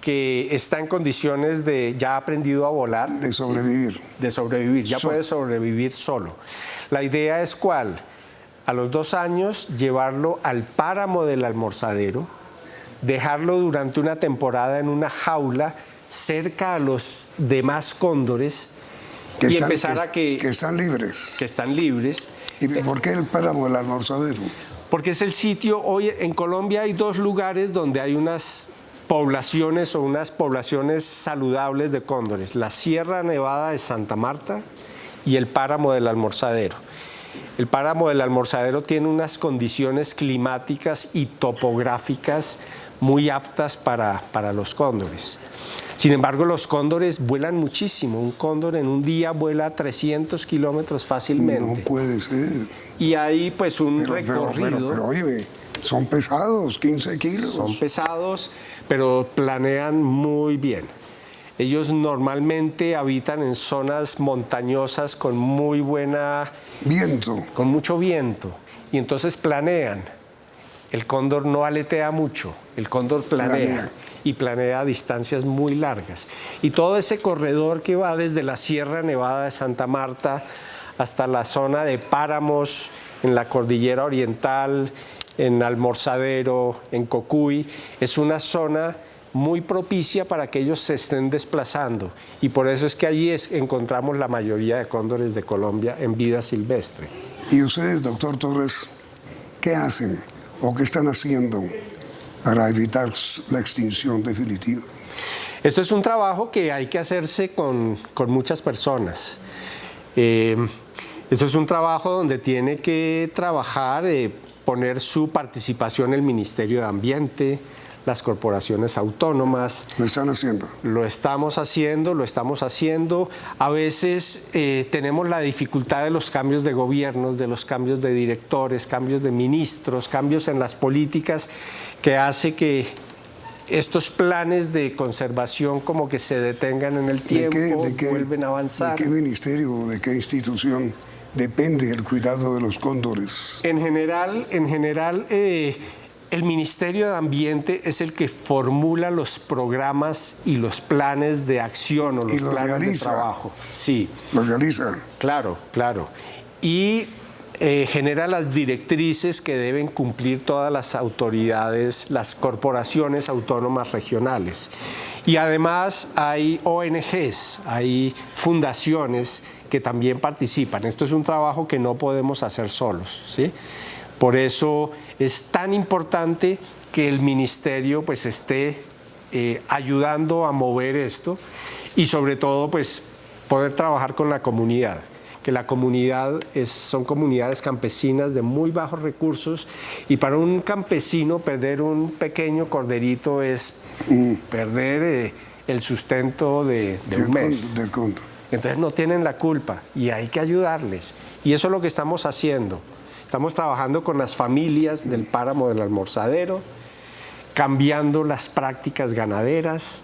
que está en condiciones de, ya ha aprendido a volar. De sobrevivir. De sobrevivir, ya puede sobrevivir solo. La idea es ¿cuál? A los 2 años llevarlo al páramo del Almorzadero, dejarlo durante una temporada en una jaula cerca a los demás cóndores y empezar a que están libres. Que están libres. ¿Y por qué el páramo del Almorzadero? Porque es el sitio, hoy en Colombia hay 2 lugares donde hay unas poblaciones o unas poblaciones saludables de cóndores, la Sierra Nevada de Santa Marta y el páramo del Almorzadero. El páramo del Almorzadero tiene unas condiciones climáticas y topográficas muy aptas para los cóndores. Sin embargo, los cóndores vuelan muchísimo. Un cóndor en un día vuela 300 kilómetros fácilmente. No puede ser. Y hay pues un recorrido. Pero oye, son pesados, 15 kilos. Son pesados, pero planean muy bien. Ellos normalmente habitan en zonas montañosas con muy buena... Viento. Con mucho viento. Y entonces planean. El cóndor no aletea mucho, el cóndor planea. Y planea a distancias muy largas. Y todo ese corredor que va desde la Sierra Nevada de Santa Marta hasta la zona de páramos en la Cordillera Oriental, en Almorzadero, en Cocuy, es una zona muy propicia para que ellos se estén desplazando. Y por eso es que allí encontramos la mayoría de cóndores de Colombia en vida silvestre. ¿Y ustedes, doctor Torres, qué hacen o qué están haciendo para evitar la extinción definitiva? Esto es un trabajo que hay que hacerse con muchas personas. Esto es un trabajo donde tiene que trabajar, poner su participación el Ministerio de Ambiente, las corporaciones autónomas. ¿Lo están haciendo? Lo estamos haciendo. A veces tenemos la dificultad de los cambios de gobiernos, de los cambios de directores, cambios de ministros, cambios en las políticas que hace que estos planes de conservación como que se detengan en el tiempo, vuelven a avanzar. ¿De qué ministerio o de qué institución depende el cuidado de los cóndores? En general, el Ministerio de Ambiente es el que formula los programas y los planes de acción o los planes de trabajo. Sí. ¿Los realiza? Claro. Y genera las directrices que deben cumplir todas las autoridades, las corporaciones autónomas regionales. Y además hay ONGs, hay fundaciones que también participan. Esto es un trabajo que no podemos hacer solos, ¿sí? Por eso es tan importante que el ministerio pues esté ayudando a mover esto y sobre todo pues poder trabajar con la comunidad, que la comunidad son comunidades campesinas de muy bajos recursos y para un campesino perder un pequeño corderito es perder el sustento de un mes. Del cóndor. Entonces no tienen la culpa y hay que ayudarles y eso es lo que estamos haciendo. Estamos trabajando con las familias del páramo del Almorzadero, cambiando las prácticas ganaderas,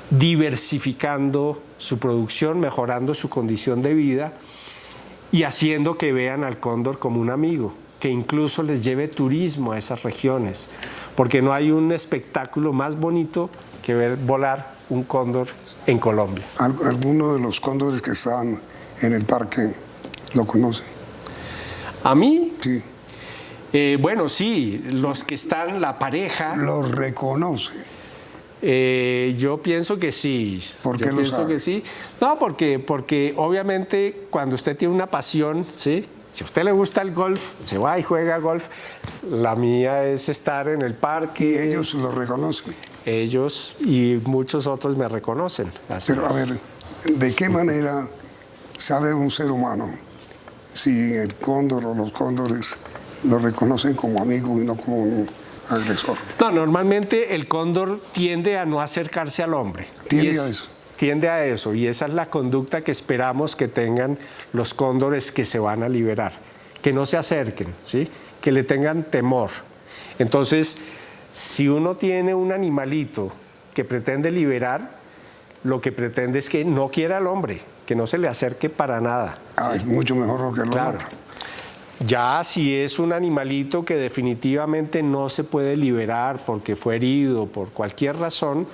diversificando su producción, mejorando su condición de vida y haciendo que vean al cóndor como un amigo, que incluso les lleve turismo a esas regiones, porque no hay un espectáculo más bonito que ver volar un cóndor en Colombia. ¿Alguno de los cóndores que están en el parque lo conoce? ¿A mí? Sí. Bueno, sí, los que están, la pareja... ¿Los reconoce? Yo pienso que sí. ¿Por qué lo sabe? Que sí. No, porque obviamente cuando usted tiene una pasión, ¿sí? Si a usted le gusta el golf, se va y juega golf. La mía es estar en el parque. ¿Y ellos lo reconocen? Ellos y muchos otros me reconocen. Pero a ver, ¿de qué manera sabe un ser humano si el cóndor o los cóndores lo reconocen como amigo y no como un agresor? No, normalmente el cóndor tiende a no acercarse al hombre. Tiende a eso. Tiende a eso, y esa es la conducta que esperamos que tengan los cóndores que se van a liberar, que no se acerquen, ¿sí? Que le tengan temor. Entonces, Si uno tiene un animalito que pretende liberar, lo que pretende es que no quiera al hombre, que no se le acerque para nada. Es mucho mejor que lo mata. Ya si es un animalito que definitivamente no se puede liberar porque fue herido por cualquier razón,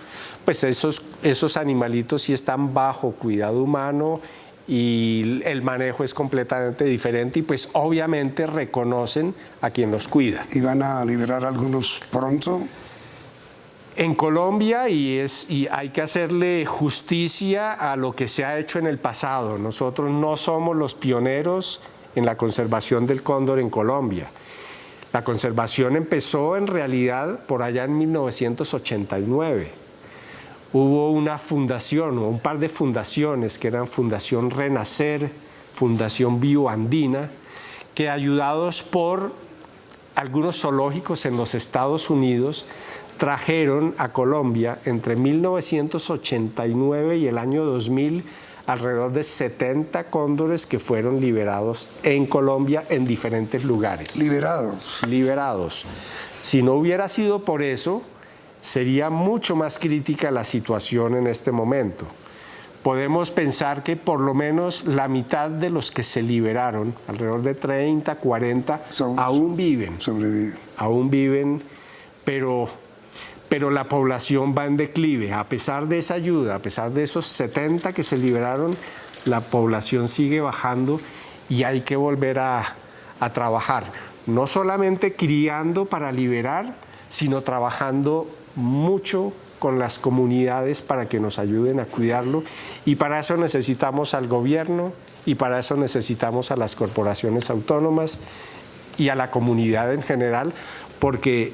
pues esos animalitos sí están bajo cuidado humano y el manejo es completamente diferente y pues obviamente reconocen a quien los cuida. ¿Y van a liberar algunos pronto? En Colombia y hay que hacerle justicia a lo que se ha hecho en el pasado. Nosotros no somos los pioneros en la conservación del cóndor en Colombia. La conservación empezó en realidad por allá en 1989. Hubo una fundación o un par de fundaciones que eran Fundación Renacer, Fundación Bioandina, que ayudados por algunos zoológicos en los Estados Unidos trajeron a Colombia entre 1989 y el año 2000 alrededor de 70 cóndores que fueron liberados en Colombia en diferentes lugares. Liberados. Si no hubiera sido por eso, sería mucho más crítica la situación en este momento. Podemos pensar que por lo menos la mitad de los que se liberaron, alrededor de 30, 40, aún viven. Sobreviven. Aún viven, pero la población va en declive. A pesar de esa ayuda, a pesar de esos 70 que se liberaron, la población sigue bajando y hay que volver a trabajar. No solamente criando para liberar, sino trabajando mucho con las comunidades para que nos ayuden a cuidarlo. Y para eso necesitamos al gobierno y para eso necesitamos a las corporaciones autónomas y a la comunidad en general, porque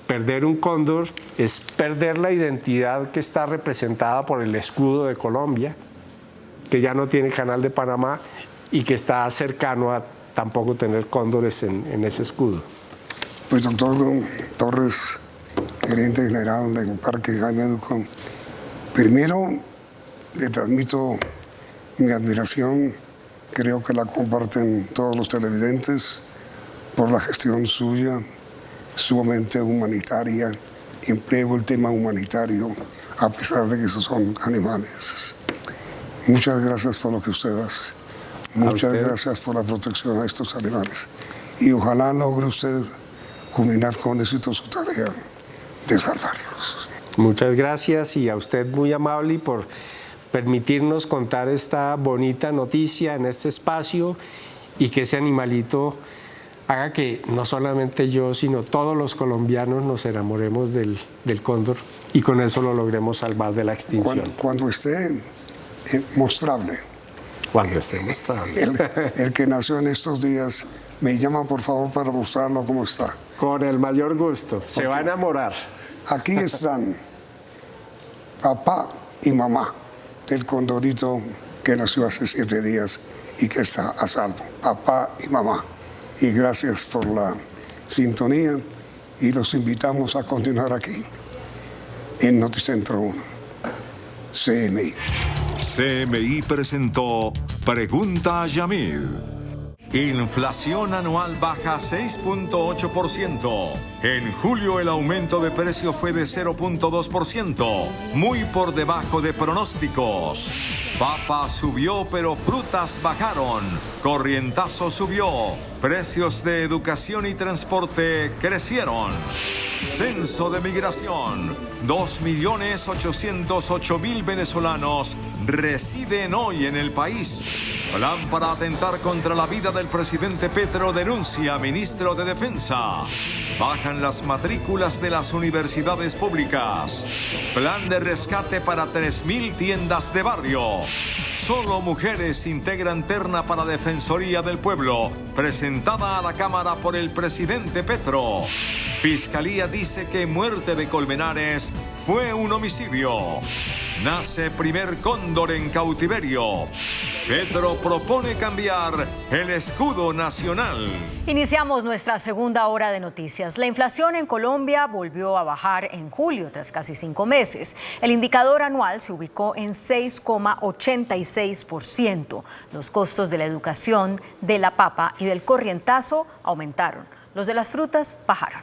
perder un cóndor es perder la identidad que está representada por el escudo de Colombia, que ya no tiene Canal de Panamá y que está cercano a tampoco tener cóndores en ese escudo. Pues doctor Torres, gerente general del Parque Jaime Ducón, primero le transmito mi admiración, creo que la comparten todos los televidentes, por la gestión suya, sumamente humanitaria, empleo el tema humanitario, a pesar de que esos son animales. Muchas gracias por lo que usted hace. Muchas gracias por la protección a estos animales. Y ojalá logre usted culminar con éxito su tarea de salvarlos. Muchas gracias y a usted muy amable y por permitirnos contar esta bonita noticia en este espacio y que ese animalito haga que no solamente yo, sino todos los colombianos nos enamoremos del cóndor y con eso lo logremos salvar de la extinción. Cuando esté mostrable. Cuando esté mostrable. El que nació en estos días, me llama por favor para mostrarlo cómo está. Con el mayor gusto. Se va a enamorar. Aquí están papá y mamá del condorito que nació hace 7 días y que está a salvo. Papá y mamá. Y gracias por la sintonía y los invitamos a continuar aquí en Noticentro 1. CMI. CMI presentó Pregunta a Yamil. Inflación anual baja 6.8%. En julio el aumento de precios fue de 0.2%, muy por debajo de pronósticos. Papa subió, pero frutas bajaron. Corrientazo subió. Precios de educación y transporte crecieron. Censo de migración. 2.808.000 venezolanos residen hoy en el país. Plan para atentar contra la vida del presidente Petro denuncia ministro de Defensa. Bajan las matrículas de las universidades públicas. Plan de rescate para 3.000 tiendas de barrio. Solo mujeres integran terna para Defensoría del Pueblo, presentada a la Cámara por el presidente Petro. Fiscalía dice que muerte de Colmenares fue un homicidio. Nace primer cóndor en cautiverio. Petro propone cambiar el escudo nacional. Iniciamos nuestra segunda hora de noticias. La inflación en Colombia volvió a bajar en julio tras casi 5 meses. El indicador anual se ubicó en 6,86%. Los costos de la educación, de la papa y del corrientazo aumentaron. Los de las frutas bajaron.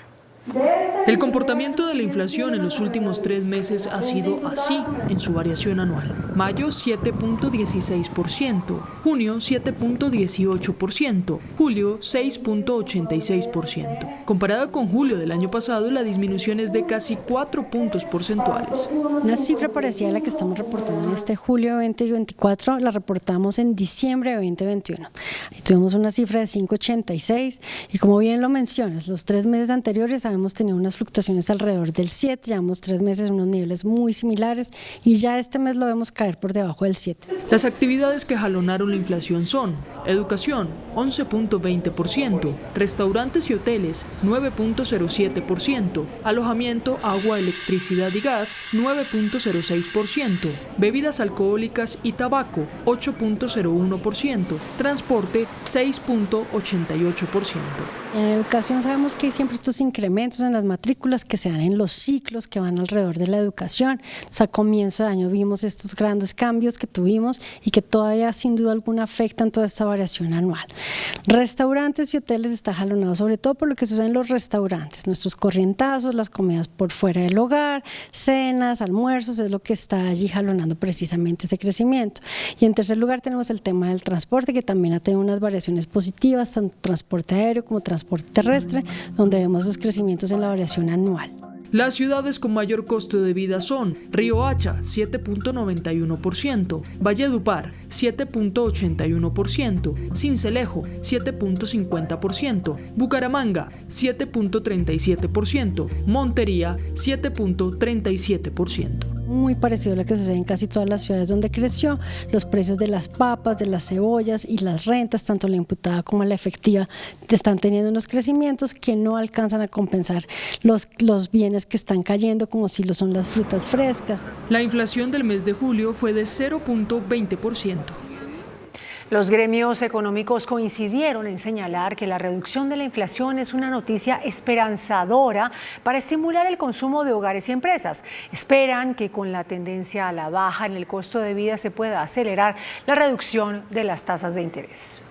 El comportamiento de la inflación en los últimos 3 meses ha sido así en su variación anual. Mayo 7.16%, junio 7.18%, julio 6.86%. Comparado con julio del año pasado, la disminución es de casi 4 puntos porcentuales. Una cifra parecida a la que estamos reportando en este julio 2024 la reportamos en diciembre de 2021. Y tuvimos una cifra de 5.86 y como bien lo mencionas, los 3 meses anteriores habíamos tenido unas fluctuaciones alrededor del 7, llevamos 3 meses en unos niveles muy similares y ya este mes lo vemos caer por debajo del 7. Las actividades que jalonaron la inflación son educación, 11.20%, restaurantes y hoteles, 9.07%, alojamiento, agua, electricidad y gas, 9.06%, bebidas alcohólicas y tabaco, 8.01%, transporte, 6.88%. En educación sabemos que hay siempre estos incrementos en las matrículas que se dan en los ciclos que van alrededor de la educación. A comienzo de año vimos estos grandes cambios que tuvimos y que todavía sin duda alguna afectan toda esta variación anual. Restaurantes y hoteles está jalonado sobre todo por lo que sucede en los restaurantes, nuestros corrientazos, las comidas por fuera del hogar, cenas, almuerzos, es lo que está allí jalonando precisamente ese crecimiento. Y en tercer lugar tenemos el tema del transporte que también ha tenido unas variaciones positivas, tanto transporte aéreo como transporte terrestre, donde vemos esos crecimientos en la variación anual. Las ciudades con mayor costo de vida son Riohacha, 7.91%, Valledupar, 7.81%, Sincelejo, 7.50%, Bucaramanga, 7.37%, Montería, 7.37%. Muy parecido a lo que sucede en casi todas las ciudades donde creció, los precios de las papas, de las cebollas y las rentas, tanto la imputada como la efectiva, están teniendo unos crecimientos que no alcanzan a compensar los bienes que están cayendo, como si lo son las frutas frescas. La inflación del mes de julio fue de 0.20%. Los gremios económicos coincidieron en señalar que la reducción de la inflación es una noticia esperanzadora para estimular el consumo de hogares y empresas. Esperan que con la tendencia a la baja en el costo de vida se pueda acelerar la reducción de las tasas de interés.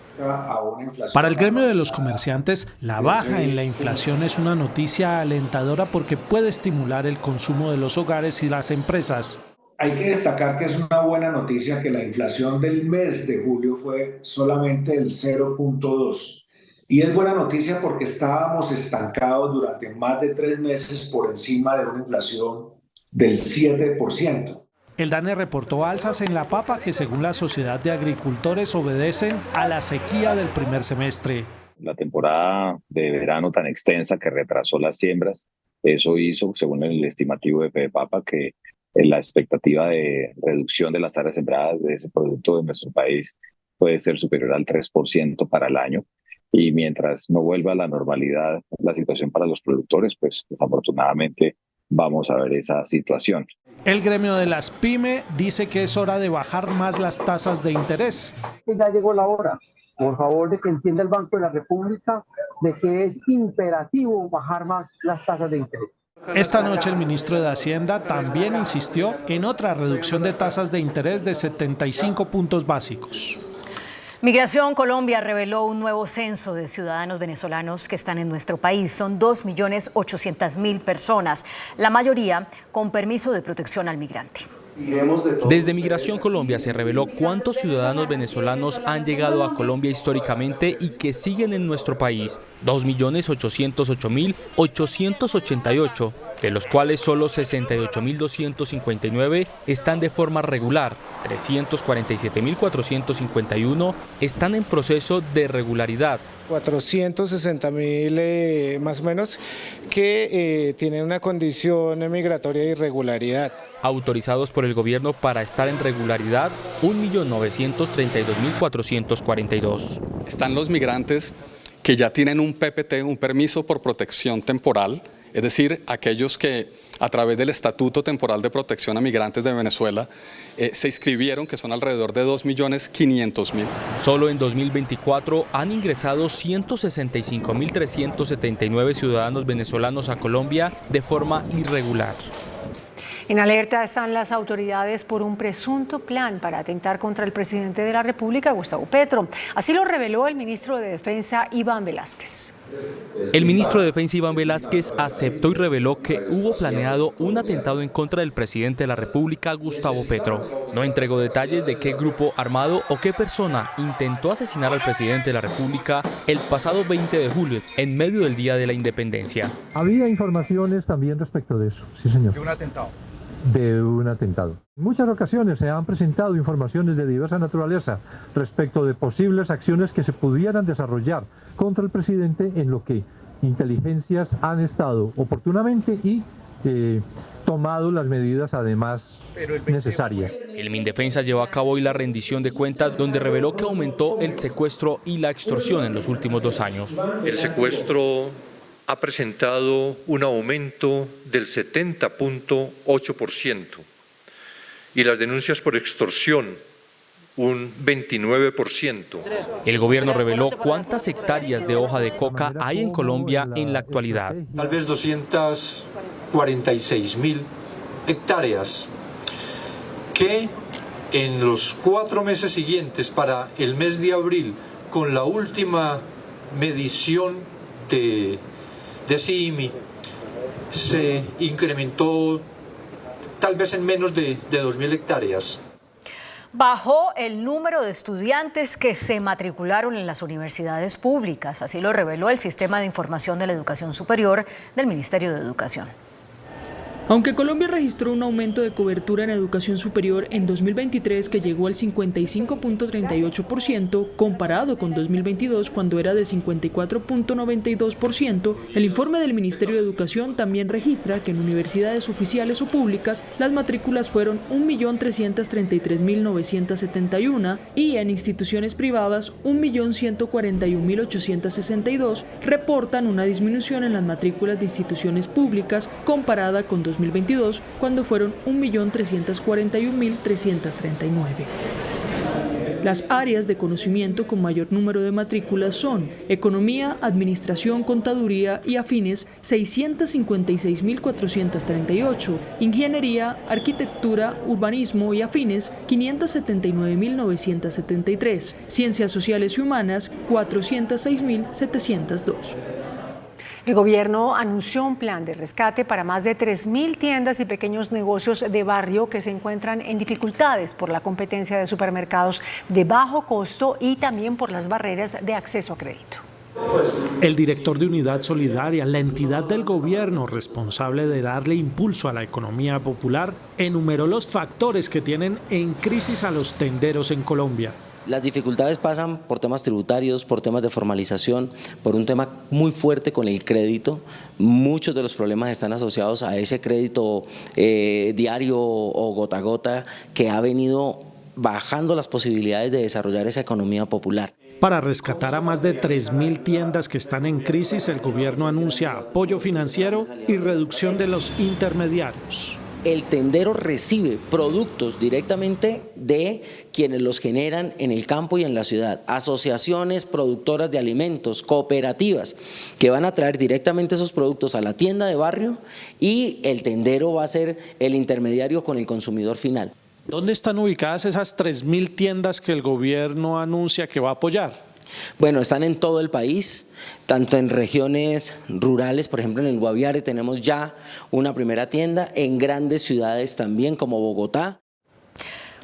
Para el gremio de los comerciantes, la baja en la inflación es una noticia alentadora porque puede estimular el consumo de los hogares y las empresas. Hay que destacar que es una buena noticia que la inflación del mes de julio fue solamente el 0.2%. Y es buena noticia porque estábamos estancados durante más de 3 meses por encima de una inflación del 7%. El DANE reportó alzas en la papa que según la Sociedad de Agricultores obedecen a la sequía del primer semestre. La temporada de verano tan extensa que retrasó las siembras, eso hizo, según el estimativo de FEDEPAPA, que la expectativa de reducción de las áreas sembradas de ese producto de nuestro país puede ser superior al 3% para el año. Y mientras no vuelva a la normalidad la situación para los productores, pues desafortunadamente vamos a ver esa situación. El gremio de las PYME dice que es hora de bajar más las tasas de interés. Ya llegó la hora, por favor, de que entienda el Banco de la República de que es imperativo bajar más las tasas de interés. Esta noche el ministro de Hacienda también insistió en otra reducción de tasas de interés de 75 puntos básicos. Migración Colombia reveló un nuevo censo de ciudadanos venezolanos que están en nuestro país. Son 2.800.000 personas, la mayoría con permiso de protección al migrante. Desde Migración Colombia se reveló cuántos ciudadanos venezolanos han llegado a Colombia históricamente y que siguen en nuestro país. 2.808.888, de los cuales solo 68.259 están de forma regular, 347.451 están en proceso de regularidad. 460.000 más o menos que tienen una condición migratoria de irregularidad. Autorizados por el gobierno para estar en regularidad, 1.932.442. Están los migrantes que ya tienen un PPT, un permiso por protección temporal, es decir, aquellos que a través del Estatuto Temporal de Protección a Migrantes de Venezuela se inscribieron, que son alrededor de 2.500.000. Solo en 2024 han ingresado 165.379 ciudadanos venezolanos a Colombia de forma irregular. En alerta están las autoridades por un presunto plan para atentar contra el presidente de la República, Gustavo Petro. Así lo reveló el ministro de Defensa, Iván Velásquez. El ministro de Defensa Iván Velázquez aceptó y reveló que hubo planeado un atentado en contra del presidente de la República, Gustavo Petro. No entregó detalles de qué grupo armado o qué persona intentó asesinar al presidente de la República el pasado 20 de julio, en medio del Día de la Independencia. Había informaciones también respecto de eso, sí señor. ¿De un atentado? De un atentado. En muchas ocasiones se han presentado informaciones de diversa naturaleza respecto de posibles acciones que se pudieran desarrollar contra el presidente, en lo que inteligencias han estado oportunamente y tomado las medidas además necesarias. El Mindefensa llevó a cabo hoy la rendición de cuentas, donde reveló que aumentó el secuestro y la extorsión en los últimos 2 años. El secuestro ha presentado un aumento del 70.8% y las denuncias por extorsión un 29%. El gobierno reveló cuántas hectáreas de hoja de coca hay en Colombia en la actualidad. Tal vez 246.000 hectáreas que en los 4 meses siguientes para el mes de abril, con la última medición de CIMI, se incrementó tal vez en menos de 2.000 hectáreas. Bajó el número de estudiantes que se matricularon en las universidades públicas, así lo reveló el Sistema de Información de la Educación Superior del Ministerio de Educación. Aunque Colombia registró un aumento de cobertura en educación superior en 2023 que llegó al 55.38%, comparado con 2022 cuando era de 54.92%, el informe del Ministerio de Educación también registra que en universidades oficiales o públicas las matrículas fueron 1.333.971 y en instituciones privadas 1.141.862 reportan una disminución en las matrículas de instituciones públicas comparada con 2022, cuando fueron 1.341.339. Las áreas de conocimiento con mayor número de matrículas son Economía, Administración, Contaduría y Afines, 656.438, Ingeniería, Arquitectura, Urbanismo y Afines, 579.973, Ciencias Sociales y Humanas, 406.702. El gobierno anunció un plan de rescate para más de 3.000 tiendas y pequeños negocios de barrio que se encuentran en dificultades por la competencia de supermercados de bajo costo y también por las barreras de acceso a crédito. El director de Unidad Solidaria, la entidad del gobierno responsable de darle impulso a la economía popular, enumeró los factores que tienen en crisis a los tenderos en Colombia. Las dificultades pasan por temas tributarios, por temas de formalización, por un tema muy fuerte con el crédito. Muchos de los problemas están asociados a ese crédito diario o gota a gota que ha venido bajando las posibilidades de desarrollar esa economía popular. Para rescatar a más de 3.000 tiendas que están en crisis, el gobierno anuncia apoyo financiero y reducción de los intermediarios. El tendero recibe productos directamente de quienes los generan en el campo y en la ciudad, asociaciones productoras de alimentos, cooperativas, que van a traer directamente esos productos a la tienda de barrio y el tendero va a ser el intermediario con el consumidor final. ¿Dónde están ubicadas esas 3.000 tiendas que el gobierno anuncia que va a apoyar? Bueno, están en todo el país, tanto en regiones rurales, por ejemplo en el Guaviare tenemos ya una primera tienda, en grandes ciudades también como Bogotá.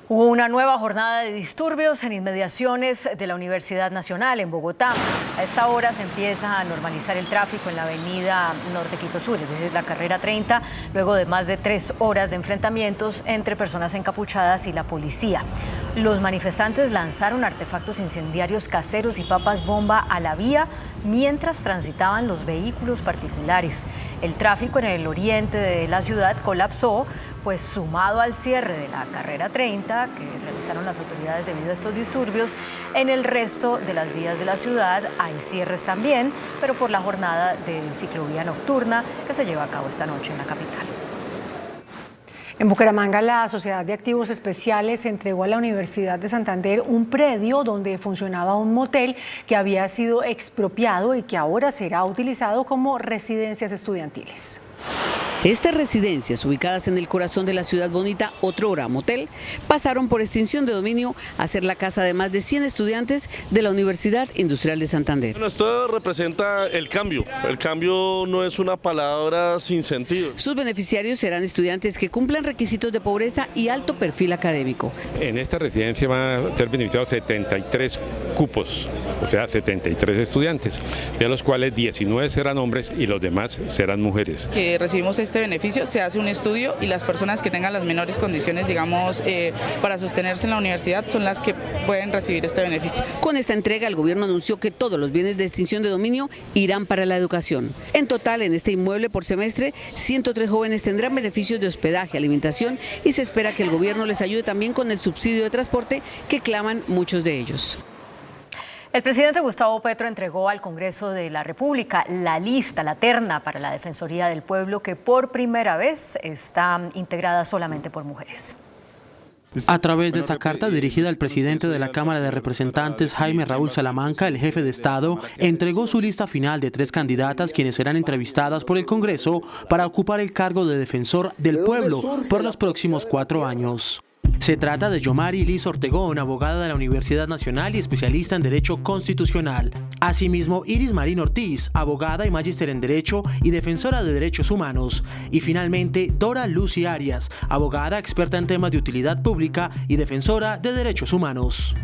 Hubo una nueva jornada de disturbios en inmediaciones de la Universidad Nacional en Bogotá. A esta hora se empieza a normalizar el tráfico en la avenida Norte Quito Sur, es decir, la carrera 30, luego de más de 3 horas de enfrentamientos entre personas encapuchadas y la policía. Los manifestantes lanzaron artefactos incendiarios caseros y papas bomba a la vía mientras transitaban los vehículos particulares. El tráfico en el oriente de la ciudad colapsó, pues sumado al cierre de la carrera 30 que realizaron las autoridades debido a estos disturbios, en el resto de las vías de la ciudad hay cierres también, pero por la jornada de ciclovía nocturna que se lleva a cabo esta noche en la capital. En Bucaramanga, la Sociedad de Activos Especiales entregó a la Universidad de Santander un predio donde funcionaba un motel que había sido expropiado y que ahora será utilizado como residencias estudiantiles. Estas residencias, ubicadas en el corazón de la ciudad bonita, otrora motel, pasaron por extinción de dominio a ser la casa de más de 100 estudiantes de la Universidad Industrial de Santander. Bueno, esto representa el cambio. El cambio no es una palabra sin sentido. Sus beneficiarios serán estudiantes que cumplan requisitos de pobreza y alto perfil académico. En esta residencia van a ser beneficiados 73 cupos, o sea, 73 estudiantes, de los cuales 19 serán hombres y los demás serán mujeres. Que recibimos este beneficio, se hace un estudio y las personas que tengan las menores condiciones, digamos, para sostenerse en la universidad son las que pueden recibir este beneficio. Con esta entrega, el gobierno anunció que todos los bienes de extinción de dominio irán para la educación. En total, en este inmueble por semestre, 103 jóvenes tendrán beneficios de hospedaje, alimentación y se espera que el gobierno les ayude también con el subsidio de transporte que claman muchos de ellos. El presidente Gustavo Petro entregó al Congreso de la República la lista, la terna para la Defensoría del Pueblo, que por primera vez está integrada solamente por mujeres. A través de esta carta dirigida al presidente de la Cámara de Representantes, Jaime Raúl Salamanca, el jefe de Estado, entregó su lista final de 3 candidatas quienes serán entrevistadas por el Congreso para ocupar el cargo de defensor del pueblo por los próximos 4 años. Se trata de Yomari Liz Ortegón, abogada de la Universidad Nacional y especialista en Derecho Constitucional. Asimismo, Iris Marín Ortiz, abogada y magíster en Derecho y defensora de Derechos Humanos. Y finalmente, Dora Lucy Arias, abogada experta en temas de utilidad pública y defensora de Derechos Humanos.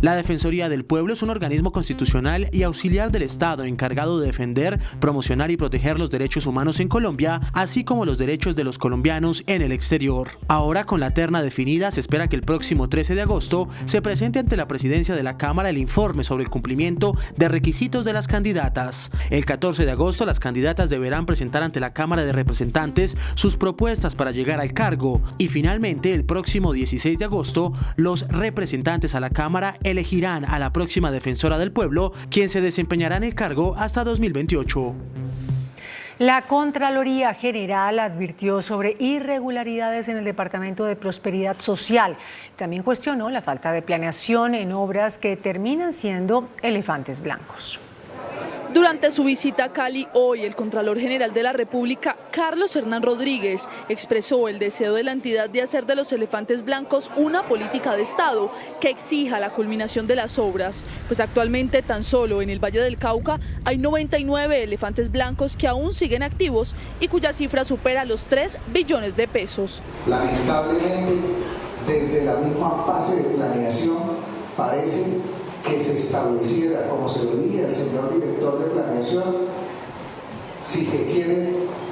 La Defensoría del Pueblo es un organismo constitucional y auxiliar del Estado encargado de defender, promocionar y proteger los derechos humanos en Colombia, así como los derechos de los colombianos en el exterior. Ahora, con la terna definida, se espera que el próximo 13 de agosto se presente ante la presidencia de la Cámara el informe sobre el cumplimiento de requisitos de las candidatas. El 14 de agosto, las candidatas deberán presentar ante la Cámara de Representantes sus propuestas para llegar al cargo y finalmente, el próximo 16 de agosto, los representantes a la Cámara elegirán a la próxima defensora del pueblo, quien se desempeñará en el cargo hasta 2028. La Contraloría General advirtió sobre irregularidades en el Departamento de Prosperidad Social. También cuestionó la falta de planeación en obras que terminan siendo elefantes blancos. Durante su visita a Cali hoy, el Contralor General de la República, Carlos Hernán Rodríguez, expresó el deseo de la entidad de hacer de los elefantes blancos una política de Estado que exija la culminación de las obras, pues actualmente tan solo en el Valle del Cauca hay 99 elefantes blancos que aún siguen activos y cuya cifra supera los 3 billones de pesos. Lamentablemente, desde la misma fase de planeación parece que se estableciera, como se lo dije al señor director de planeación, si se quiere,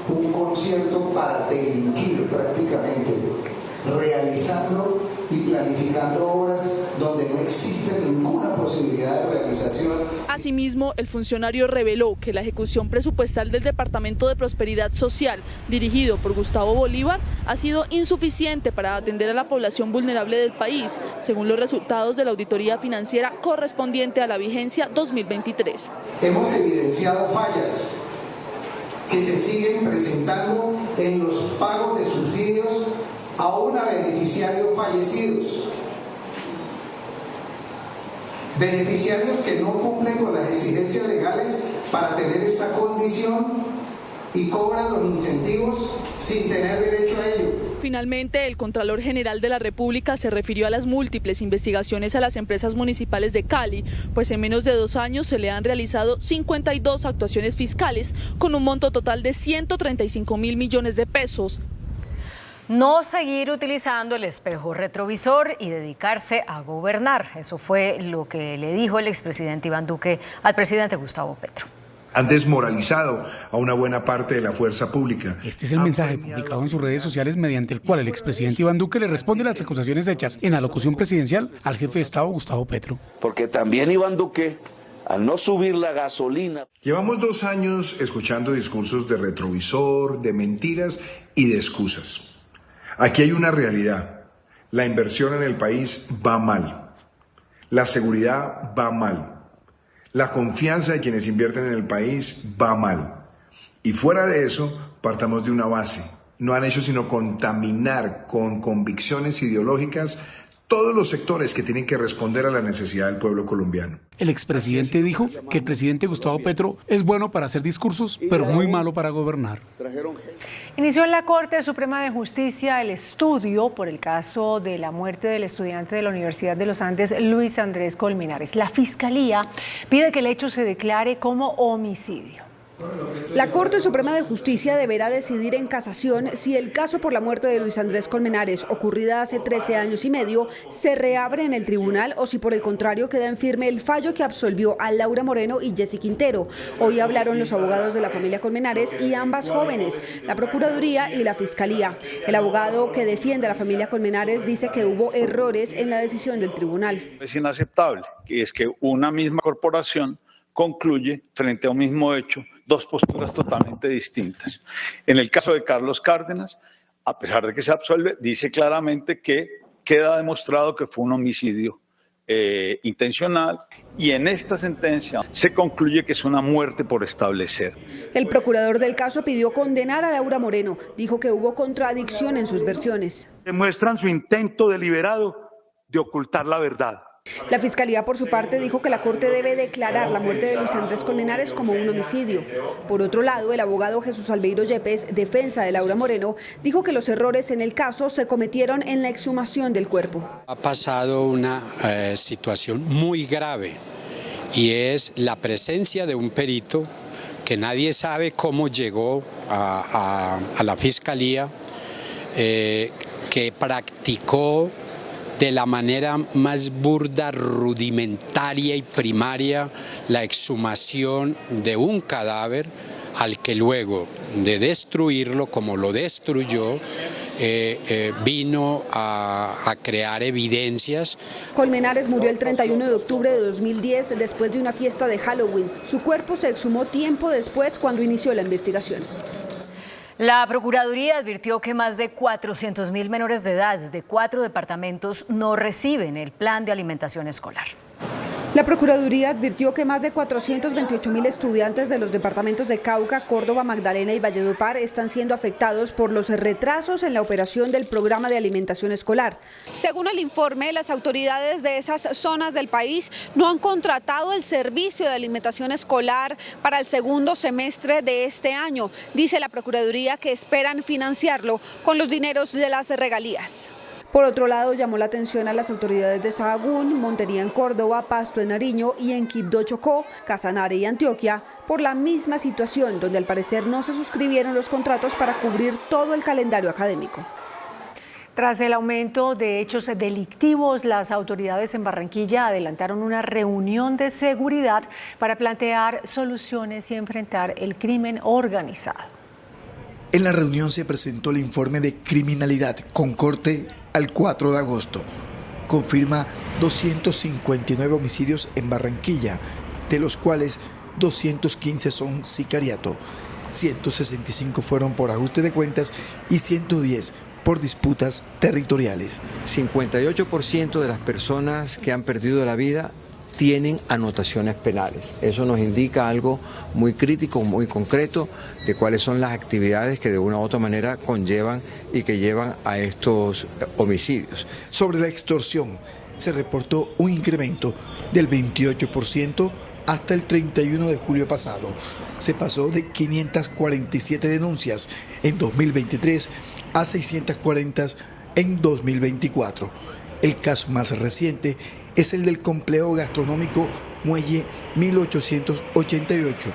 un concierto para delinquir prácticamente, realizando y planificando obras donde no existe ninguna posibilidad de realización. Asimismo, el funcionario reveló que la ejecución presupuestal del Departamento de Prosperidad Social, dirigido por Gustavo Bolívar, ha sido insuficiente para atender a la población vulnerable del país, según los resultados de la auditoría financiera correspondiente a la vigencia 2023. Hemos evidenciado fallas que se siguen presentando en los pagos de subsidios aún a beneficiarios fallecidos, beneficiarios que no cumplen con las exigencias legales para tener esta condición y cobran los incentivos sin tener derecho a ello. Finalmente, el Contralor General de la República se refirió a las múltiples investigaciones a las empresas municipales de Cali, pues en menos de 2 años se le han realizado 52 actuaciones fiscales con un monto total de 135.000 millones de pesos. No seguir utilizando el espejo retrovisor y dedicarse a gobernar. Eso fue lo que le dijo el expresidente Iván Duque al presidente Gustavo Petro. Han desmoralizado a una buena parte de la fuerza pública. Este es el mensaje publicado en sus redes sociales mediante el cual el expresidente Iván Duque le responde a las acusaciones hechas en la alocución presidencial al jefe de Estado Gustavo Petro. Porque también Iván Duque, al no subir la gasolina... Llevamos 2 años escuchando discursos de retrovisor, de mentiras y de excusas. Aquí hay una realidad. La inversión en el país va mal. La seguridad va mal. La confianza de quienes invierten en el país va mal. Y fuera de eso, partamos de una base. No han hecho sino contaminar con convicciones ideológicas todos los sectores que tienen que responder a la necesidad del pueblo colombiano. El expresidente dijo que el presidente Gustavo Petro es bueno para hacer discursos, pero muy malo para gobernar. Inició en la Corte Suprema de Justicia el estudio por el caso de la muerte del estudiante de la Universidad de los Andes, Luis Andrés Colmenares. La Fiscalía pide que el hecho se declare como homicidio. La Corte Suprema de Justicia deberá decidir en casación si el caso por la muerte de Luis Andrés Colmenares, ocurrida hace 13 años y medio, se reabre en el tribunal o si por el contrario queda en firme el fallo que absolvió a Laura Moreno y Jessy Quintero. Hoy hablaron los abogados de la familia Colmenares y ambas jóvenes, la Procuraduría y la Fiscalía. El abogado que defiende a la familia Colmenares dice que hubo errores en la decisión del tribunal. Es inaceptable, que es que una misma corporación concluye frente a un mismo hecho dos posturas totalmente distintas. En el caso de Carlos Cárdenas, a pesar de que se absuelve, dice claramente que queda demostrado que fue un homicidio intencional y en esta sentencia se concluye que es una muerte por establecer. El procurador del caso pidió condenar a Laura Moreno, dijo que hubo contradicción en sus versiones. Demuestran su intento deliberado de ocultar la verdad. La Fiscalía, por su parte, dijo que la Corte debe declarar la muerte de Luis Andrés Colmenares como un homicidio. Por otro lado, el abogado Jesús Albeiro Yepes, defensa de Laura Moreno, dijo que los errores en el caso se cometieron en la exhumación del cuerpo. Ha pasado una situación muy grave y es la presencia de un perito que nadie sabe cómo llegó a la Fiscalía, que practicó de la manera más burda, rudimentaria y primaria la exhumación de un cadáver al que luego de destruirlo, como lo destruyó, vino a crear evidencias. Colmenares murió el 31 de octubre de 2010 después de una fiesta de Halloween. Su cuerpo se exhumó tiempo después cuando inició la investigación. La Procuraduría advirtió que más de 400.000 menores de edad de 4 departamentos no reciben el plan de alimentación escolar. La Procuraduría advirtió que más de 428.000 estudiantes de los departamentos de Cauca, Córdoba, Magdalena y Valledupar están siendo afectados por los retrasos en la operación del programa de alimentación escolar. Según el informe, las autoridades de esas zonas del país no han contratado el servicio de alimentación escolar para el segundo semestre de este año. Dice la Procuraduría que esperan financiarlo con los dineros de las regalías. Por otro lado, llamó la atención a las autoridades de Sahagún, Montería en Córdoba, Pasto en Nariño y en Quibdó Chocó, Casanare y Antioquia, por la misma situación, donde al parecer no se suscribieron los contratos para cubrir todo el calendario académico. Tras el aumento de hechos delictivos, las autoridades en Barranquilla adelantaron una reunión de seguridad para plantear soluciones y enfrentar el crimen organizado. En la reunión se presentó el informe de criminalidad con corte al 4 de agosto. Confirma 259 homicidios en Barranquilla, de los cuales 215 son sicariato, 165 fueron por ajuste de cuentas y 110 por disputas territoriales. 58% de las personas que han perdido la vida tienen anotaciones penales. Eso nos indica algo muy crítico, muy concreto, de cuáles son las actividades que de una u otra manera conllevan y que llevan a estos homicidios. Sobre la extorsión, se reportó un incremento del 28% hasta el 31 de julio pasado. Se pasó de 547 denuncias en 2023 a 640 en 2024. El caso más reciente es el del complejo gastronómico Muelle 1888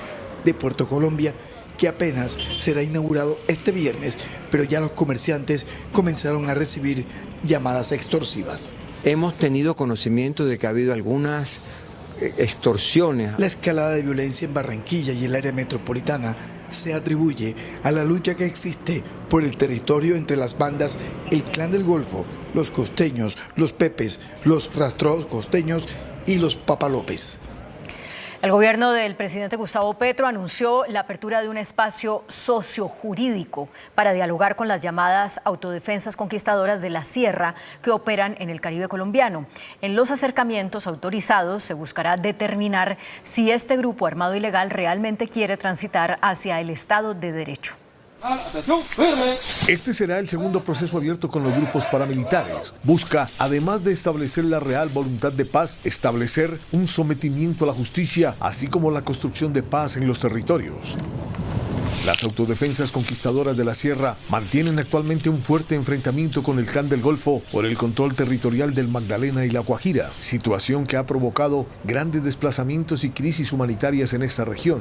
de Puerto Colombia, que apenas será inaugurado este viernes, pero ya los comerciantes comenzaron a recibir llamadas extorsivas. Hemos tenido conocimiento de que ha habido algunas extorsiones. La escalada de violencia en Barranquilla y el área metropolitana se atribuye a la lucha que existe por el territorio entre las bandas El Clan del Golfo, los costeños, los Pepes, los Rastrosos costeños y los Papalópez. El gobierno del presidente Gustavo Petro anunció la apertura de un espacio sociojurídico para dialogar con las llamadas autodefensas conquistadoras de la Sierra que operan en el Caribe colombiano. En los acercamientos autorizados se buscará determinar si este grupo armado ilegal realmente quiere transitar hacia el Estado de Derecho. Este será el segundo proceso abierto con los grupos paramilitares. Busca, además de establecer la real voluntad de paz, establecer un sometimiento a la justicia, así como la construcción de paz en los territorios. Las autodefensas conquistadoras de la Sierra mantienen actualmente un fuerte enfrentamiento con el Clan del Golfo por el control territorial del Magdalena y la Guajira, situación que ha provocado grandes desplazamientos y crisis humanitarias en esta región.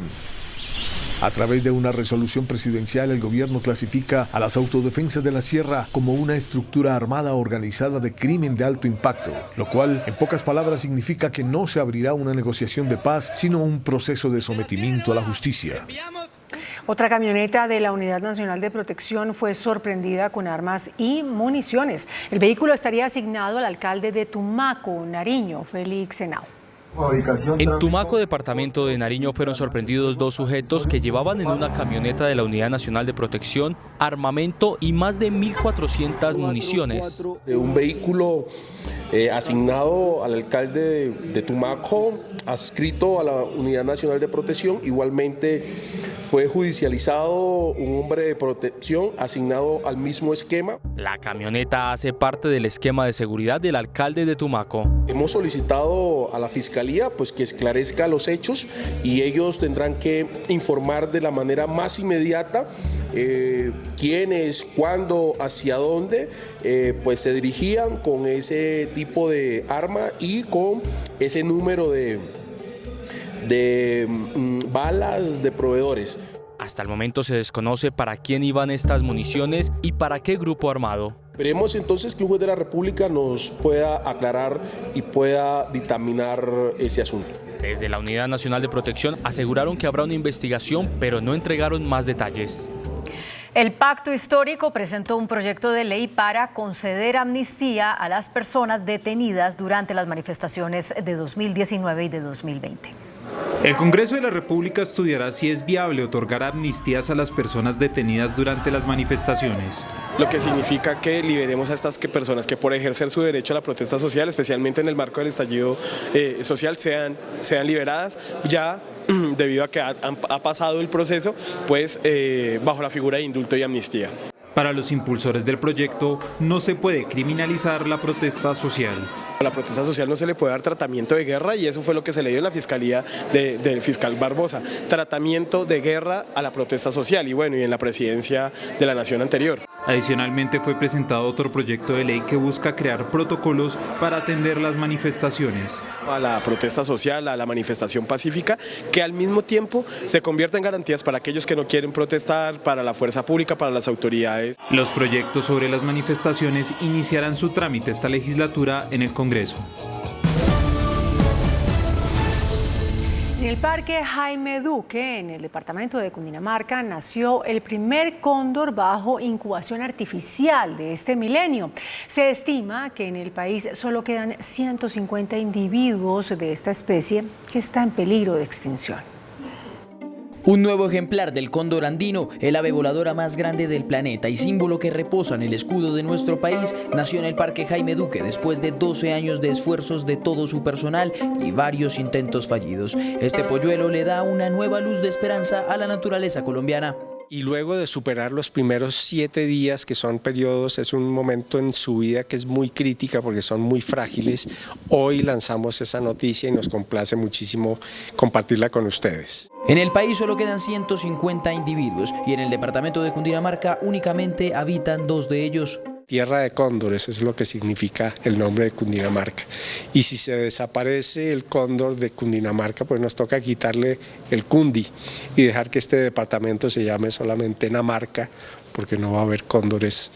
A través de una resolución presidencial, el gobierno clasifica a las autodefensas de la Sierra como una estructura armada organizada de crimen de alto impacto, lo cual, en pocas palabras, significa que no se abrirá una negociación de paz, sino un proceso de sometimiento a la justicia. Otra camioneta de la Unidad Nacional de Protección fue sorprendida con armas y municiones. El vehículo estaría asignado al alcalde de Tumaco, Nariño, Félix Henao. En Tumaco, departamento de Nariño, fueron sorprendidos dos sujetos que llevaban en una camioneta de la Unidad Nacional de Protección armamento y más de 1.400 municiones. Un vehículo asignado al alcalde de Tumaco, adscrito a la Unidad Nacional de Protección. Igualmente fue judicializado un hombre de protección asignado al mismo esquema. La camioneta hace parte del esquema de seguridad del alcalde de Tumaco. Hemos solicitado a la Fiscalía pues, que esclarezca los hechos y ellos tendrán que informar de la manera más inmediata quiénes, cuándo, hacia dónde pues se dirigían con ese tipo de arma y con ese número de balas de proveedores. Hasta el momento se desconoce para quién iban estas municiones y para qué grupo armado. Esperemos entonces que un juez de la República nos pueda aclarar y pueda dictaminar ese asunto. Desde la Unidad Nacional de Protección aseguraron que habrá una investigación, pero no entregaron más detalles. El Pacto Histórico presentó un proyecto de ley para conceder amnistía a las personas detenidas durante las manifestaciones de 2019 y de 2020. El Congreso de la República estudiará si es viable otorgar amnistías a las personas detenidas durante las manifestaciones. Lo que significa que liberemos a estas personas que por ejercer su derecho a la protesta social, especialmente en el marco del estallido social, sean liberadas ya debido a que ha pasado el proceso, pues bajo la figura de indulto y amnistía. Para los impulsores del proyecto, no se puede criminalizar la protesta social. A la protesta social no se le puede dar tratamiento de guerra y eso fue lo que se le dio en la fiscalía del fiscal Barbosa. Tratamiento de guerra a la protesta social y bueno, y en la presidencia de la nación anterior. Adicionalmente fue presentado otro proyecto de ley que busca crear protocolos para atender las manifestaciones. A la protesta social, a la manifestación pacífica, que al mismo tiempo se convierta en garantías para aquellos que no quieren protestar, para la fuerza pública, para las autoridades. Los proyectos sobre las manifestaciones iniciarán su trámite esta legislatura en el Congreso. En el Parque Jaime Duque, en el departamento de Cundinamarca, nació el primer cóndor bajo incubación artificial de este milenio. Se estima que en el país solo quedan 150 individuos de esta especie que está en peligro de extinción. Un nuevo ejemplar del cóndor andino, el ave voladora más grande del planeta y símbolo que reposa en el escudo de nuestro país, nació en el Parque Jaime Duque después de 12 años de esfuerzos de todo su personal y varios intentos fallidos. Este polluelo le da una nueva luz de esperanza a la naturaleza colombiana. Y luego de superar los primeros 7 días, que son periodos, es un momento en su vida que es muy crítica porque son muy frágiles, hoy lanzamos esa noticia y nos complace muchísimo compartirla con ustedes. En el país solo quedan 150 individuos y en el departamento de Cundinamarca únicamente habitan 2 de ellos. Tierra de cóndores es lo que significa el nombre de Cundinamarca. Y si se desaparece el cóndor de Cundinamarca, pues nos toca quitarle el Cundi y dejar que este departamento se llame solamente Namarca, porque no va a haber cóndores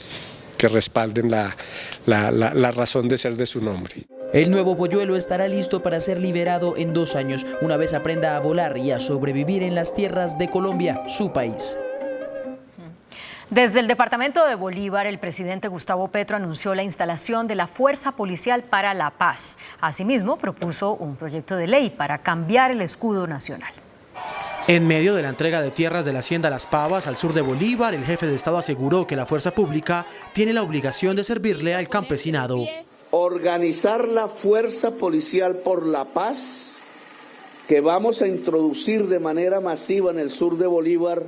que respalden la razón de ser de su nombre. El nuevo polluelo estará listo para ser liberado en 2 años, una vez aprenda a volar y a sobrevivir en las tierras de Colombia, su país. Desde el departamento de Bolívar, el presidente Gustavo Petro anunció la instalación de la Fuerza Policial para la Paz. Asimismo, propuso un proyecto de ley para cambiar el escudo nacional. En medio de la entrega de tierras de la Hacienda Las Pavas al sur de Bolívar, el jefe de Estado aseguró que la fuerza pública tiene la obligación de servirle al campesinado. Organizar la Fuerza Policial por la Paz, que vamos a introducir de manera masiva en el sur de Bolívar.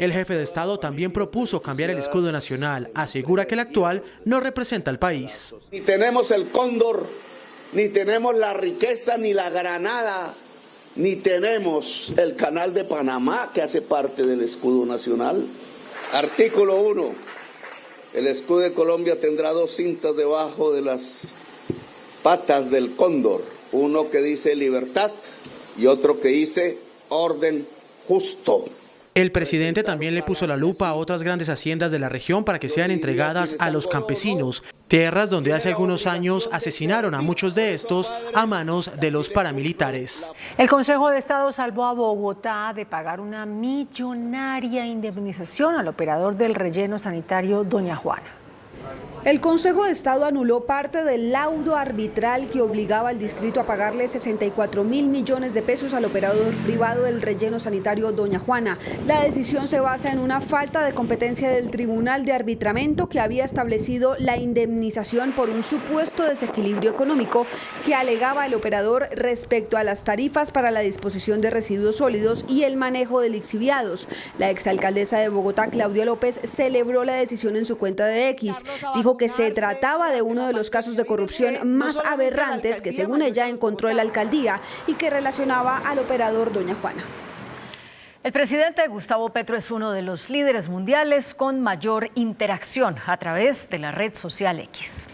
El jefe de Estado también propuso cambiar el escudo nacional. Asegura que el actual no representa al país. Ni tenemos el cóndor, ni tenemos la riqueza, ni la granada, ni tenemos el canal de Panamá que hace parte del escudo nacional. Artículo 1. El escudo de Colombia tendrá 2 cintas debajo de las patas del cóndor. Uno que dice libertad y otro que dice orden justo. El presidente también le puso la lupa a otras grandes haciendas de la región para que sean entregadas a los campesinos, tierras donde hace algunos años asesinaron a muchos de estos a manos de los paramilitares. El Consejo de Estado salvó a Bogotá de pagar una millonaria indemnización al operador del relleno sanitario Doña Juana. El Consejo de Estado anuló parte del laudo arbitral que obligaba al distrito a pagarle 64.000 millones de pesos al operador privado del relleno sanitario Doña Juana. La decisión se basa en una falta de competencia del Tribunal de Arbitramiento que había establecido la indemnización por un supuesto desequilibrio económico que alegaba el operador respecto a las tarifas para la disposición de residuos sólidos y el manejo de lixiviados. La exalcaldesa de Bogotá, Claudia López, celebró la decisión en su cuenta de X. Dijo que se trataba de uno de los casos de corrupción más aberrantes que según ella encontró en la alcaldía y que relacionaba al operador Doña Juana. El presidente Gustavo Petro es uno de los líderes mundiales con mayor interacción a través de la red social X.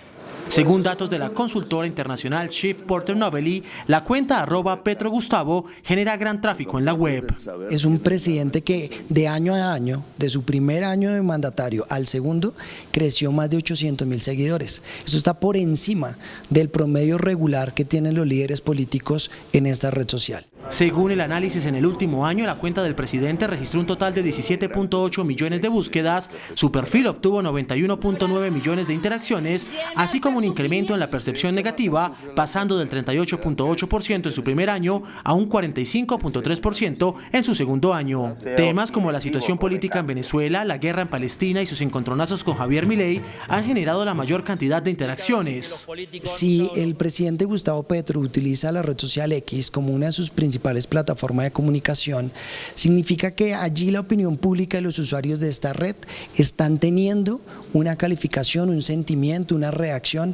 Según datos de la consultora internacional Chief Porter Novelli, la cuenta @PetroGustavo genera gran tráfico en la web. Es un presidente que de año a año, de su primer año de mandatario al segundo, creció más de 800.000 seguidores. Eso está por encima del promedio regular que tienen los líderes políticos en esta red social. Según el análisis, en el último año la cuenta del presidente registró un total de 17.8 millones de búsquedas, su perfil obtuvo 91.9 millones de interacciones, así como un incremento en la percepción negativa, pasando del 38.8% en su primer año a un 45.3% en su segundo año. Temas como la situación política en Venezuela, la guerra en Palestina y sus encontronazos con Javier Milei han generado la mayor cantidad de interacciones. Si el presidente Gustavo Petro utiliza la red social X como una de sus principales plataformas de comunicación, significa que allí la opinión pública y los usuarios de esta red están teniendo una calificación, un sentimiento, una reacción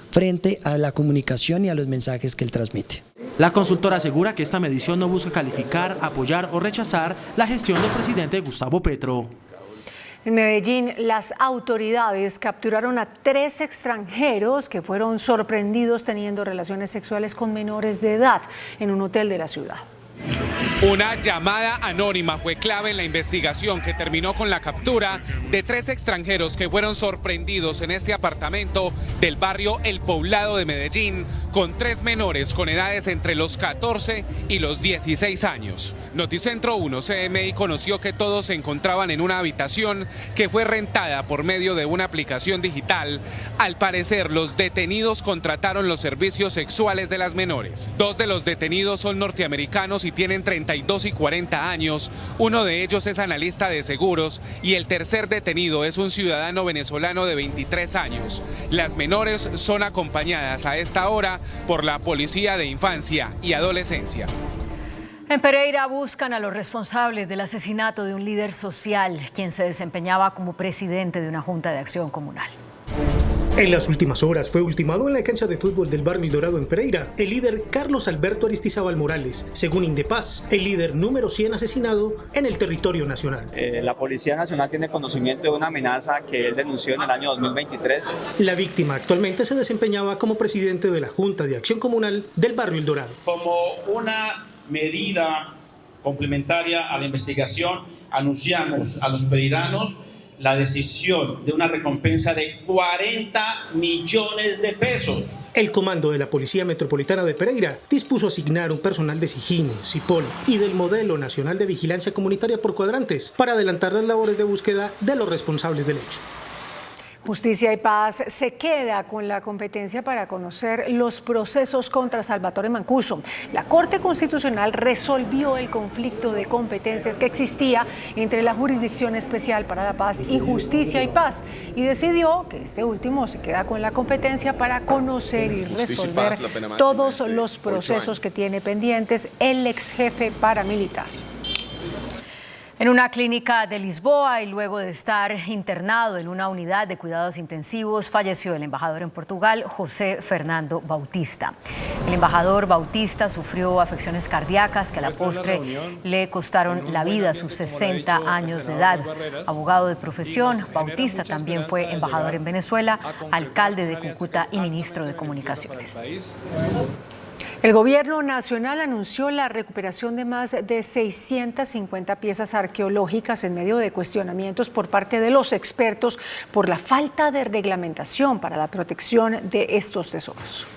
frente a la comunicación y a los mensajes que él transmite. La consultora asegura que esta medición no busca calificar, apoyar o rechazar la gestión del presidente Gustavo Petro. En Medellín, las autoridades capturaron a 3 extranjeros que fueron sorprendidos teniendo relaciones sexuales con menores de edad en un hotel de la ciudad. Una llamada anónima fue clave en la investigación que terminó con la captura de 3 extranjeros que fueron sorprendidos en este apartamento del barrio El Poblado de Medellín con 3 menores con edades entre los 14 y los 16 años. Noticentro 1 CMI conoció que todos se encontraban en una habitación que fue rentada por medio de una aplicación digital. Al parecer, los detenidos contrataron los servicios sexuales de las menores. 2 de los detenidos son norteamericanos y tienen 32 y 40 años, uno de ellos es analista de seguros y el tercer detenido es un ciudadano venezolano de 23 años. Las menores son acompañadas a esta hora por la Policía de Infancia y Adolescencia. En Pereira buscan a los responsables del asesinato de un líder social, quien se desempeñaba como presidente de una junta de acción comunal. En las últimas horas fue ultimado en la cancha de fútbol del barrio El Dorado en Pereira el líder Carlos Alberto Aristizábal Morales, según Indepaz, el líder número 100 asesinado en el territorio nacional. La Policía Nacional tiene conocimiento de una amenaza que él denunció en el año 2023. La víctima actualmente se desempeñaba como presidente de la Junta de Acción Comunal del barrio El Dorado. Como una medida complementaria a la investigación, anunciamos a los pereiranos la decisión de una recompensa de 40 millones de pesos. El comando de la Policía Metropolitana de Pereira dispuso asignar un personal de SIGINE, CIPOL y del Modelo Nacional de Vigilancia Comunitaria por cuadrantes para adelantar las labores de búsqueda de los responsables del hecho. Justicia y Paz se queda con la competencia para conocer los procesos contra Salvatore Mancuso. La Corte Constitucional resolvió el conflicto de competencias que existía entre la Jurisdicción Especial para la Paz y Justicia y Paz y decidió que este último se queda con la competencia para conocer y resolver todos los procesos que tiene pendientes el ex jefe paramilitar. En una clínica de Lisboa y luego de estar internado en una unidad de cuidados intensivos, falleció el embajador en Portugal, José Fernando Bautista. El embajador Bautista sufrió afecciones cardíacas que a la postre le costaron la vida a sus 60 años de edad. Abogado de profesión, Bautista también fue embajador en Venezuela, alcalde de Cúcuta y ministro de Comunicaciones. El Gobierno Nacional anunció la recuperación de más de 650 piezas arqueológicas en medio de cuestionamientos por parte de los expertos por la falta de reglamentación para la protección de estos tesoros.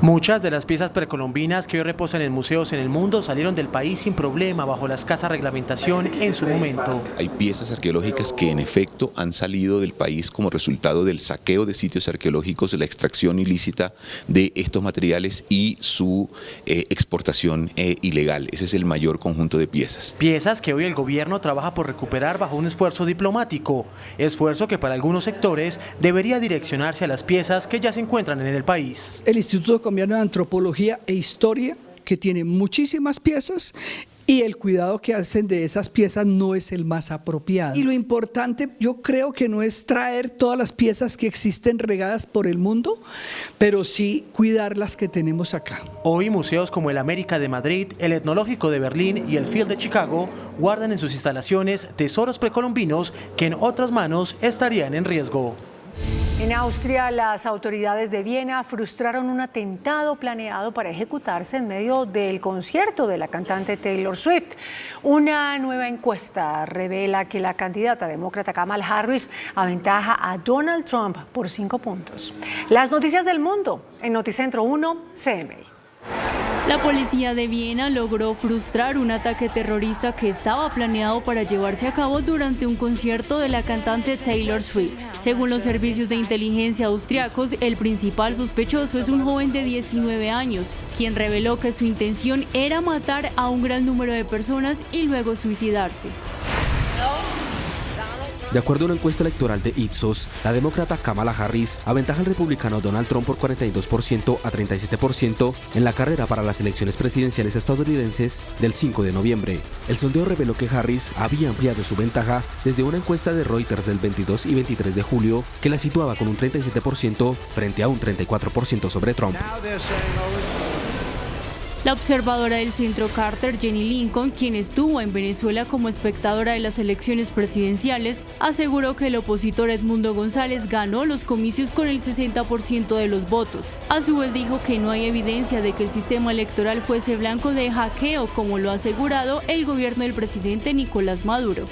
Muchas de las piezas precolombinas que hoy reposan en museos en el mundo salieron del país sin problema bajo la escasa reglamentación en su momento. Hay piezas arqueológicas que en efecto han salido del país como resultado del saqueo de sitios arqueológicos, de la extracción ilícita de estos materiales y su exportación ilegal. Ese es el mayor conjunto de piezas. Piezas que hoy el gobierno trabaja por recuperar bajo un esfuerzo diplomático, esfuerzo que para algunos sectores debería direccionarse a las piezas que ya se encuentran en el país. El Instituto Colombiano de Antropología e Historia, que tiene muchísimas piezas, y el cuidado que hacen de esas piezas no es el más apropiado. Y lo importante, yo creo que no es traer todas las piezas que existen regadas por el mundo, pero sí cuidar las que tenemos acá. Hoy museos como el América de Madrid, el Etnológico de Berlín y el Field de Chicago guardan en sus instalaciones tesoros precolombinos que en otras manos estarían en riesgo. En Austria, las autoridades de Viena frustraron un atentado planeado para ejecutarse en medio del concierto de la cantante Taylor Swift. Una nueva encuesta revela que la candidata demócrata Kamala Harris aventaja a Donald Trump por 5 puntos. Las noticias del mundo en Noticentro 1 CMI. La policía de Viena logró frustrar un ataque terrorista que estaba planeado para llevarse a cabo durante un concierto de la cantante Taylor Swift. Según los servicios de inteligencia austriacos, el principal sospechoso es un joven de 19 años, quien reveló que su intención era matar a un gran número de personas y luego suicidarse. De acuerdo a una encuesta electoral de Ipsos, la demócrata Kamala Harris aventaja al republicano Donald Trump por 42% a 37% en la carrera para las elecciones presidenciales estadounidenses del 5 de noviembre. El sondeo reveló que Harris había ampliado su ventaja desde una encuesta de Reuters del 22 y 23 de julio que la situaba con un 37% frente a un 34% sobre Trump. La observadora del Centro Carter, Jenny Lincoln, quien estuvo en Venezuela como espectadora de las elecciones presidenciales, aseguró que el opositor Edmundo González ganó los comicios con el 60% de los votos. A su vez dijo que no hay evidencia de que el sistema electoral fuese blanco de hackeo, como lo ha asegurado el gobierno del presidente Nicolás Maduro.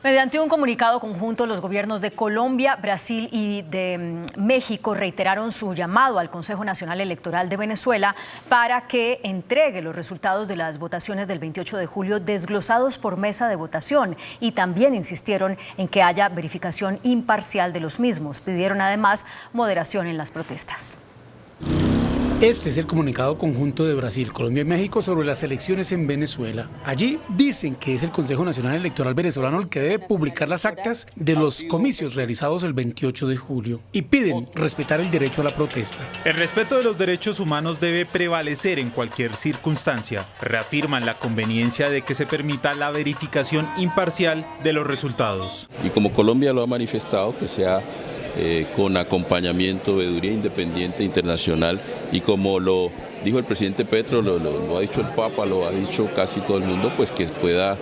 Mediante un comunicado conjunto, los gobiernos de Colombia, Brasil y de México reiteraron su llamado al Consejo Nacional Electoral de Venezuela para que entregue los resultados de las votaciones del 28 de julio desglosados por mesa de votación y también insistieron en que haya verificación imparcial de los mismos. Pidieron además moderación en las protestas. Este es el comunicado conjunto de Brasil, Colombia y México sobre las elecciones en Venezuela. Allí dicen que es el Consejo Nacional Electoral venezolano el que debe publicar las actas de los comicios realizados el 28 de julio y piden respetar el derecho a la protesta. El respeto de los derechos humanos debe prevalecer en cualquier circunstancia. Reafirman la conveniencia de que se permita la verificación imparcial de los resultados. Y como Colombia lo ha manifestado, que sea con acompañamiento, veeduría independiente internacional, y como lo dijo el presidente Petro, lo ha dicho el Papa, lo ha dicho casi todo el mundo, pues que pueda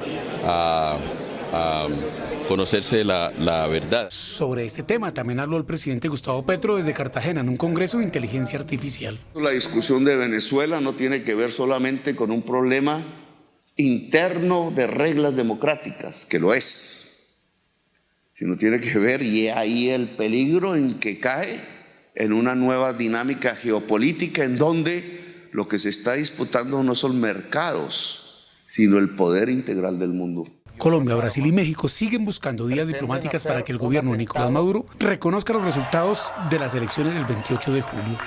conocerse la verdad. Sobre este tema también habló el presidente Gustavo Petro desde Cartagena en un congreso de inteligencia artificial. La discusión de Venezuela no tiene que ver solamente con un problema interno de reglas democráticas, que lo es, sino tiene que ver, y ahí el peligro en que cae en una nueva dinámica geopolítica en donde lo que se está disputando no son mercados, sino el poder integral del mundo. Colombia, Brasil y México siguen buscando vías diplomáticas para que el gobierno de Nicolás Maduro reconozca los resultados de las elecciones del 28 de julio.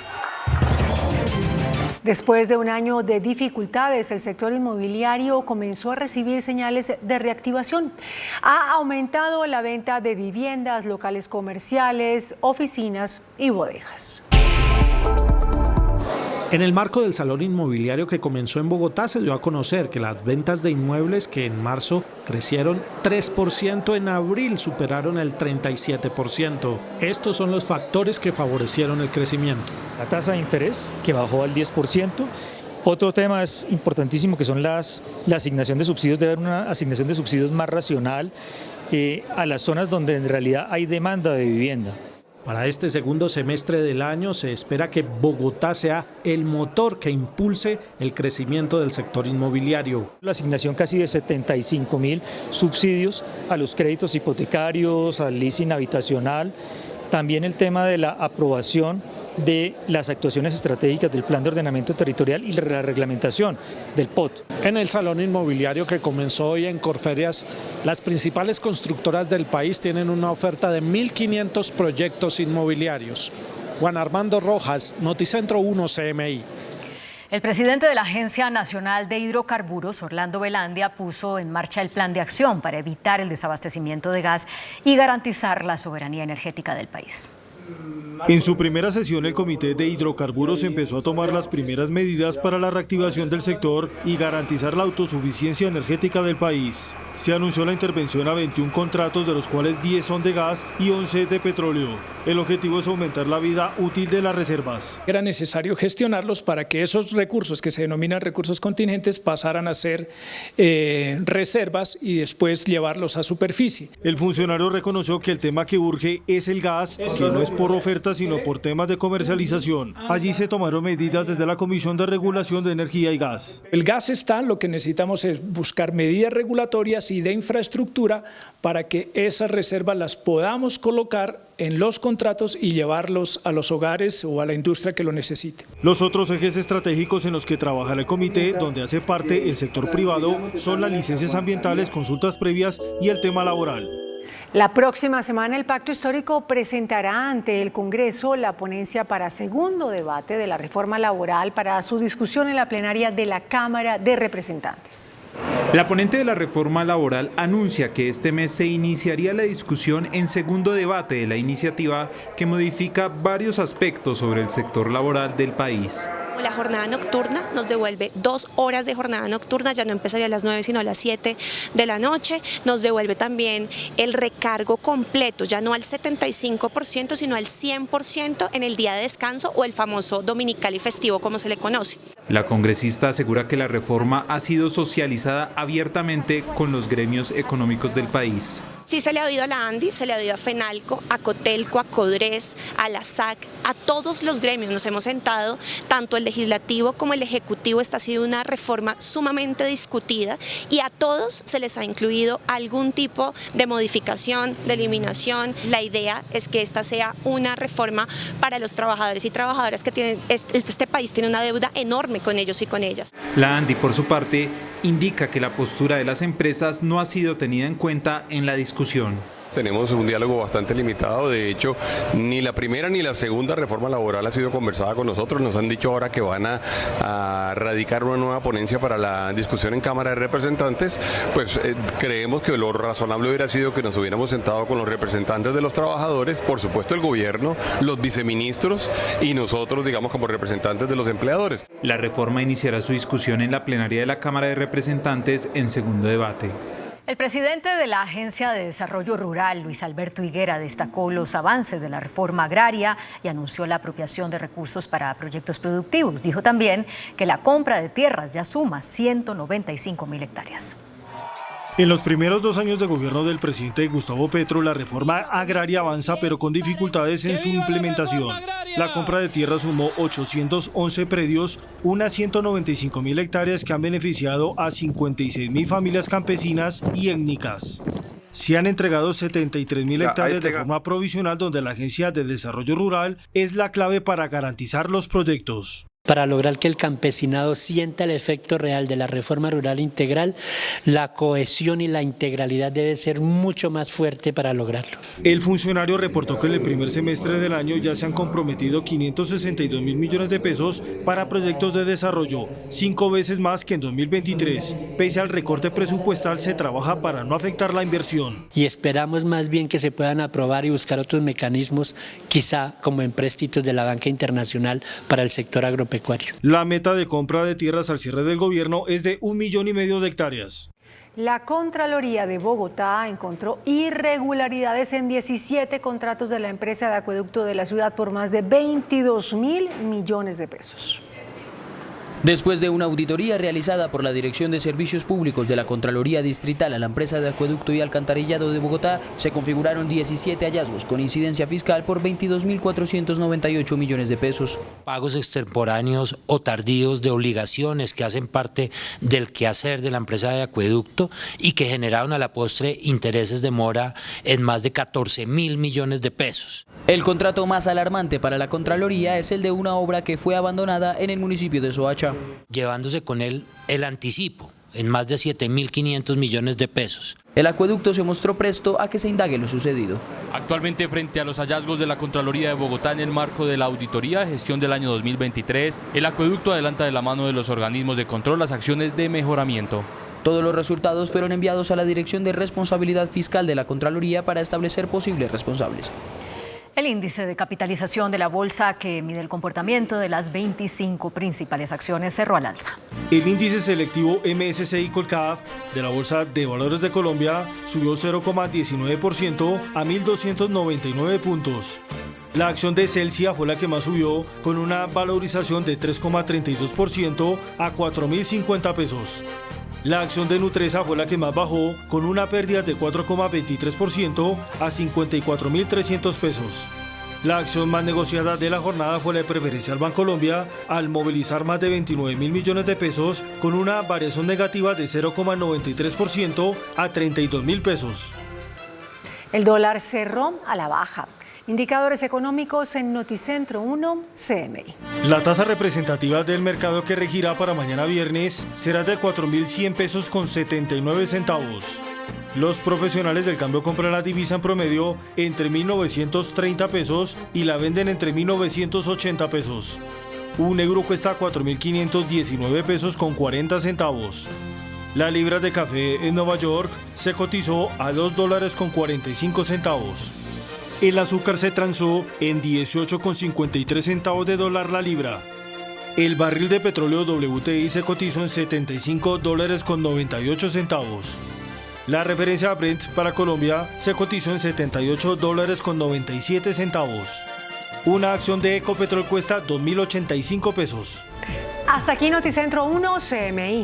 Después de un año de dificultades, el sector inmobiliario comenzó a recibir señales de reactivación. Ha aumentado la venta de viviendas, locales comerciales, oficinas y bodegas. En el marco del Salón Inmobiliario que comenzó en Bogotá, se dio a conocer que las ventas de inmuebles que en marzo crecieron 3%, en abril superaron el 37%. Estos son los factores que favorecieron el crecimiento. La tasa de interés, que bajó al 10%. Otro tema es importantísimo, que son la asignación de subsidios. Debe haber una asignación de subsidios más racional a las zonas donde en realidad hay demanda de vivienda. Para este segundo semestre del año se espera que Bogotá sea el motor que impulse el crecimiento del sector inmobiliario. La asignación casi de 75.000 subsidios a los créditos hipotecarios, al leasing habitacional, también el tema de la aprobación de las actuaciones estratégicas del Plan de Ordenamiento Territorial y la reglamentación del POT. En el Salón Inmobiliario que comenzó hoy en Corferias, las principales constructoras del país tienen una oferta de 1.500 proyectos inmobiliarios. Juan Armando Rojas, Noticentro 1 CMI. El presidente de la Agencia Nacional de Hidrocarburos, Orlando Velandia, puso en marcha el plan de acción para evitar el desabastecimiento de gas y garantizar la soberanía energética del país. En su primera sesión, el Comité de Hidrocarburos empezó a tomar las primeras medidas para la reactivación del sector y garantizar la autosuficiencia energética del país. Se anunció la intervención a 21 contratos, de los cuales 10 son de gas y 11 de petróleo. El objetivo es aumentar la vida útil de las reservas. Era necesario gestionarlos para que esos recursos que se denominan recursos contingentes pasaran a ser reservas y después llevarlos a superficie. El funcionario reconoció que el tema que urge es el gas, que no es por oferta sino por temas de comercialización. Allí se tomaron medidas desde la Comisión de Regulación de Energía y Gas. El gas está, lo que necesitamos es buscar medidas regulatorias y de infraestructura para que esas reservas las podamos colocar en los contratos y llevarlos a los hogares o a la industria que lo necesite. Los otros ejes estratégicos en los que trabajará el comité, donde hace parte el sector privado, son las licencias ambientales, consultas previas y el tema laboral. La próxima semana el Pacto Histórico presentará ante el Congreso la ponencia para segundo debate de la reforma laboral para su discusión en la plenaria de la Cámara de Representantes. La ponente de la reforma laboral anuncia que este mes se iniciaría la discusión en segundo debate de la iniciativa que modifica varios aspectos sobre el sector laboral del país. La jornada nocturna nos devuelve 2 horas de jornada nocturna, ya no empezaría a las 9 sino a las 7 de la noche, nos devuelve también el recargo completo, ya no al 75% sino al 100% en el día de descanso o el famoso dominical y festivo como se le conoce. La congresista asegura que la reforma ha sido socializada abiertamente con los gremios económicos del país. Sí se le ha oído a la ANDI, se le ha oído a FENALCO, a COTELCO, a CODRES, a la SAC, a todos los gremios nos hemos sentado, tanto el legislativo como el ejecutivo. Esta ha sido una reforma sumamente discutida y a todos se les ha incluido algún tipo de modificación, de eliminación. La idea es que esta sea una reforma para los trabajadores y trabajadoras que tienen, este país tiene una deuda enorme con ellos y con ellas. La ANDI, por su parte, indica que la postura de las empresas no ha sido tenida en cuenta en la discusión. Tenemos un diálogo bastante limitado, de hecho ni la primera ni la segunda reforma laboral ha sido conversada con nosotros, nos han dicho ahora que van a radicar una nueva ponencia para la discusión en Cámara de Representantes, pues creemos que lo razonable hubiera sido que nos hubiéramos sentado con los representantes de los trabajadores, por supuesto el gobierno, los viceministros y nosotros, digamos, como representantes de los empleadores. La reforma iniciará su discusión en la plenaria de la Cámara de Representantes en segundo debate. El presidente de la Agencia de Desarrollo Rural, Luis Alberto Higuera, destacó los avances de la reforma agraria y anunció la apropiación de recursos para proyectos productivos. Dijo también que la compra de tierras ya suma 195.000 hectáreas. En los primeros 2 años de gobierno del presidente Gustavo Petro, la reforma agraria avanza, pero con dificultades en su implementación. La compra de tierra sumó 811 predios, unas 195.000 hectáreas que han beneficiado a 56.000 familias campesinas y étnicas. Se han entregado 73.000 hectáreas de forma provisional, donde la Agencia de Desarrollo Rural es la clave para garantizar los proyectos. Para lograr que el campesinado sienta el efecto real de la reforma rural integral, la cohesión y la integralidad debe ser mucho más fuerte para lograrlo. El funcionario reportó que en el primer semestre del año ya se han comprometido 562.000 millones de pesos para proyectos de desarrollo, 5 veces más que en 2023. Pese al recorte presupuestal, se trabaja para no afectar la inversión. Y esperamos más bien que se puedan aprobar y buscar otros mecanismos, quizá como empréstitos de la banca internacional para el sector agropecuario. agropecuario. La meta de compra de tierras al cierre del gobierno es de 1,5 millones de hectáreas. La Contraloría de Bogotá encontró irregularidades en 17 contratos de la empresa de acueducto de la ciudad por más de 22.000 millones de pesos. Después de una auditoría realizada por la Dirección de Servicios Públicos de la Contraloría Distrital a la empresa de acueducto y alcantarillado de Bogotá, se configuraron 17 hallazgos con incidencia fiscal por 22.498 millones de pesos. Pagos extemporáneos o tardíos de obligaciones que hacen parte del quehacer de la empresa de acueducto y que generaron a la postre intereses de mora en más de 14.000 millones de pesos. El contrato más alarmante para la Contraloría es el de una obra que fue abandonada en el municipio de Soacha, llevándose con él el anticipo en más de 7.500 millones de pesos. El acueducto se mostró presto a que se indague lo sucedido. Actualmente, frente a los hallazgos de la Contraloría de Bogotá en el marco de la auditoría de gestión del año 2023, el acueducto adelanta de la mano de los organismos de control las acciones de mejoramiento. Todos los resultados fueron enviados a la Dirección de Responsabilidad Fiscal de la Contraloría para establecer posibles responsables. El índice de capitalización de la bolsa, que mide el comportamiento de las 25 principales acciones, cerró al alza. El índice selectivo MSCI Colcap de la Bolsa de Valores de Colombia subió 0,19% a 1.299 puntos. La acción de Celsia fue la que más subió, con una valorización de 3,32% a 4.050 pesos. La acción de Nutresa fue la que más bajó, con una pérdida de 4,23% a 54.300 pesos. La acción más negociada de la jornada fue la de Preferencial Bancolombia, al movilizar más de 29.000 millones de pesos, con una variación negativa de 0,93% a 32.000 pesos. El dólar cerró a la baja. Indicadores económicos en Noticentro 1 CMI. La tasa representativa del mercado que regirá para mañana viernes será de 4.100 pesos con 79 centavos. Los profesionales del cambio compran la divisa en promedio entre 1.930 pesos y la venden entre 1.980 pesos. Un euro cuesta 4.519 pesos con 40 centavos. La libra de café en Nueva York se cotizó a $2 con 45 centavos. El azúcar se transó en 18,53 centavos de dólar la libra. El barril de petróleo WTI se cotizó en $75 con 98 centavos. La referencia Brent para Colombia se cotizó en $78 con 97 centavos. Una acción de Ecopetrol cuesta 2.085 pesos. Hasta aquí Noticentro 1 CMI.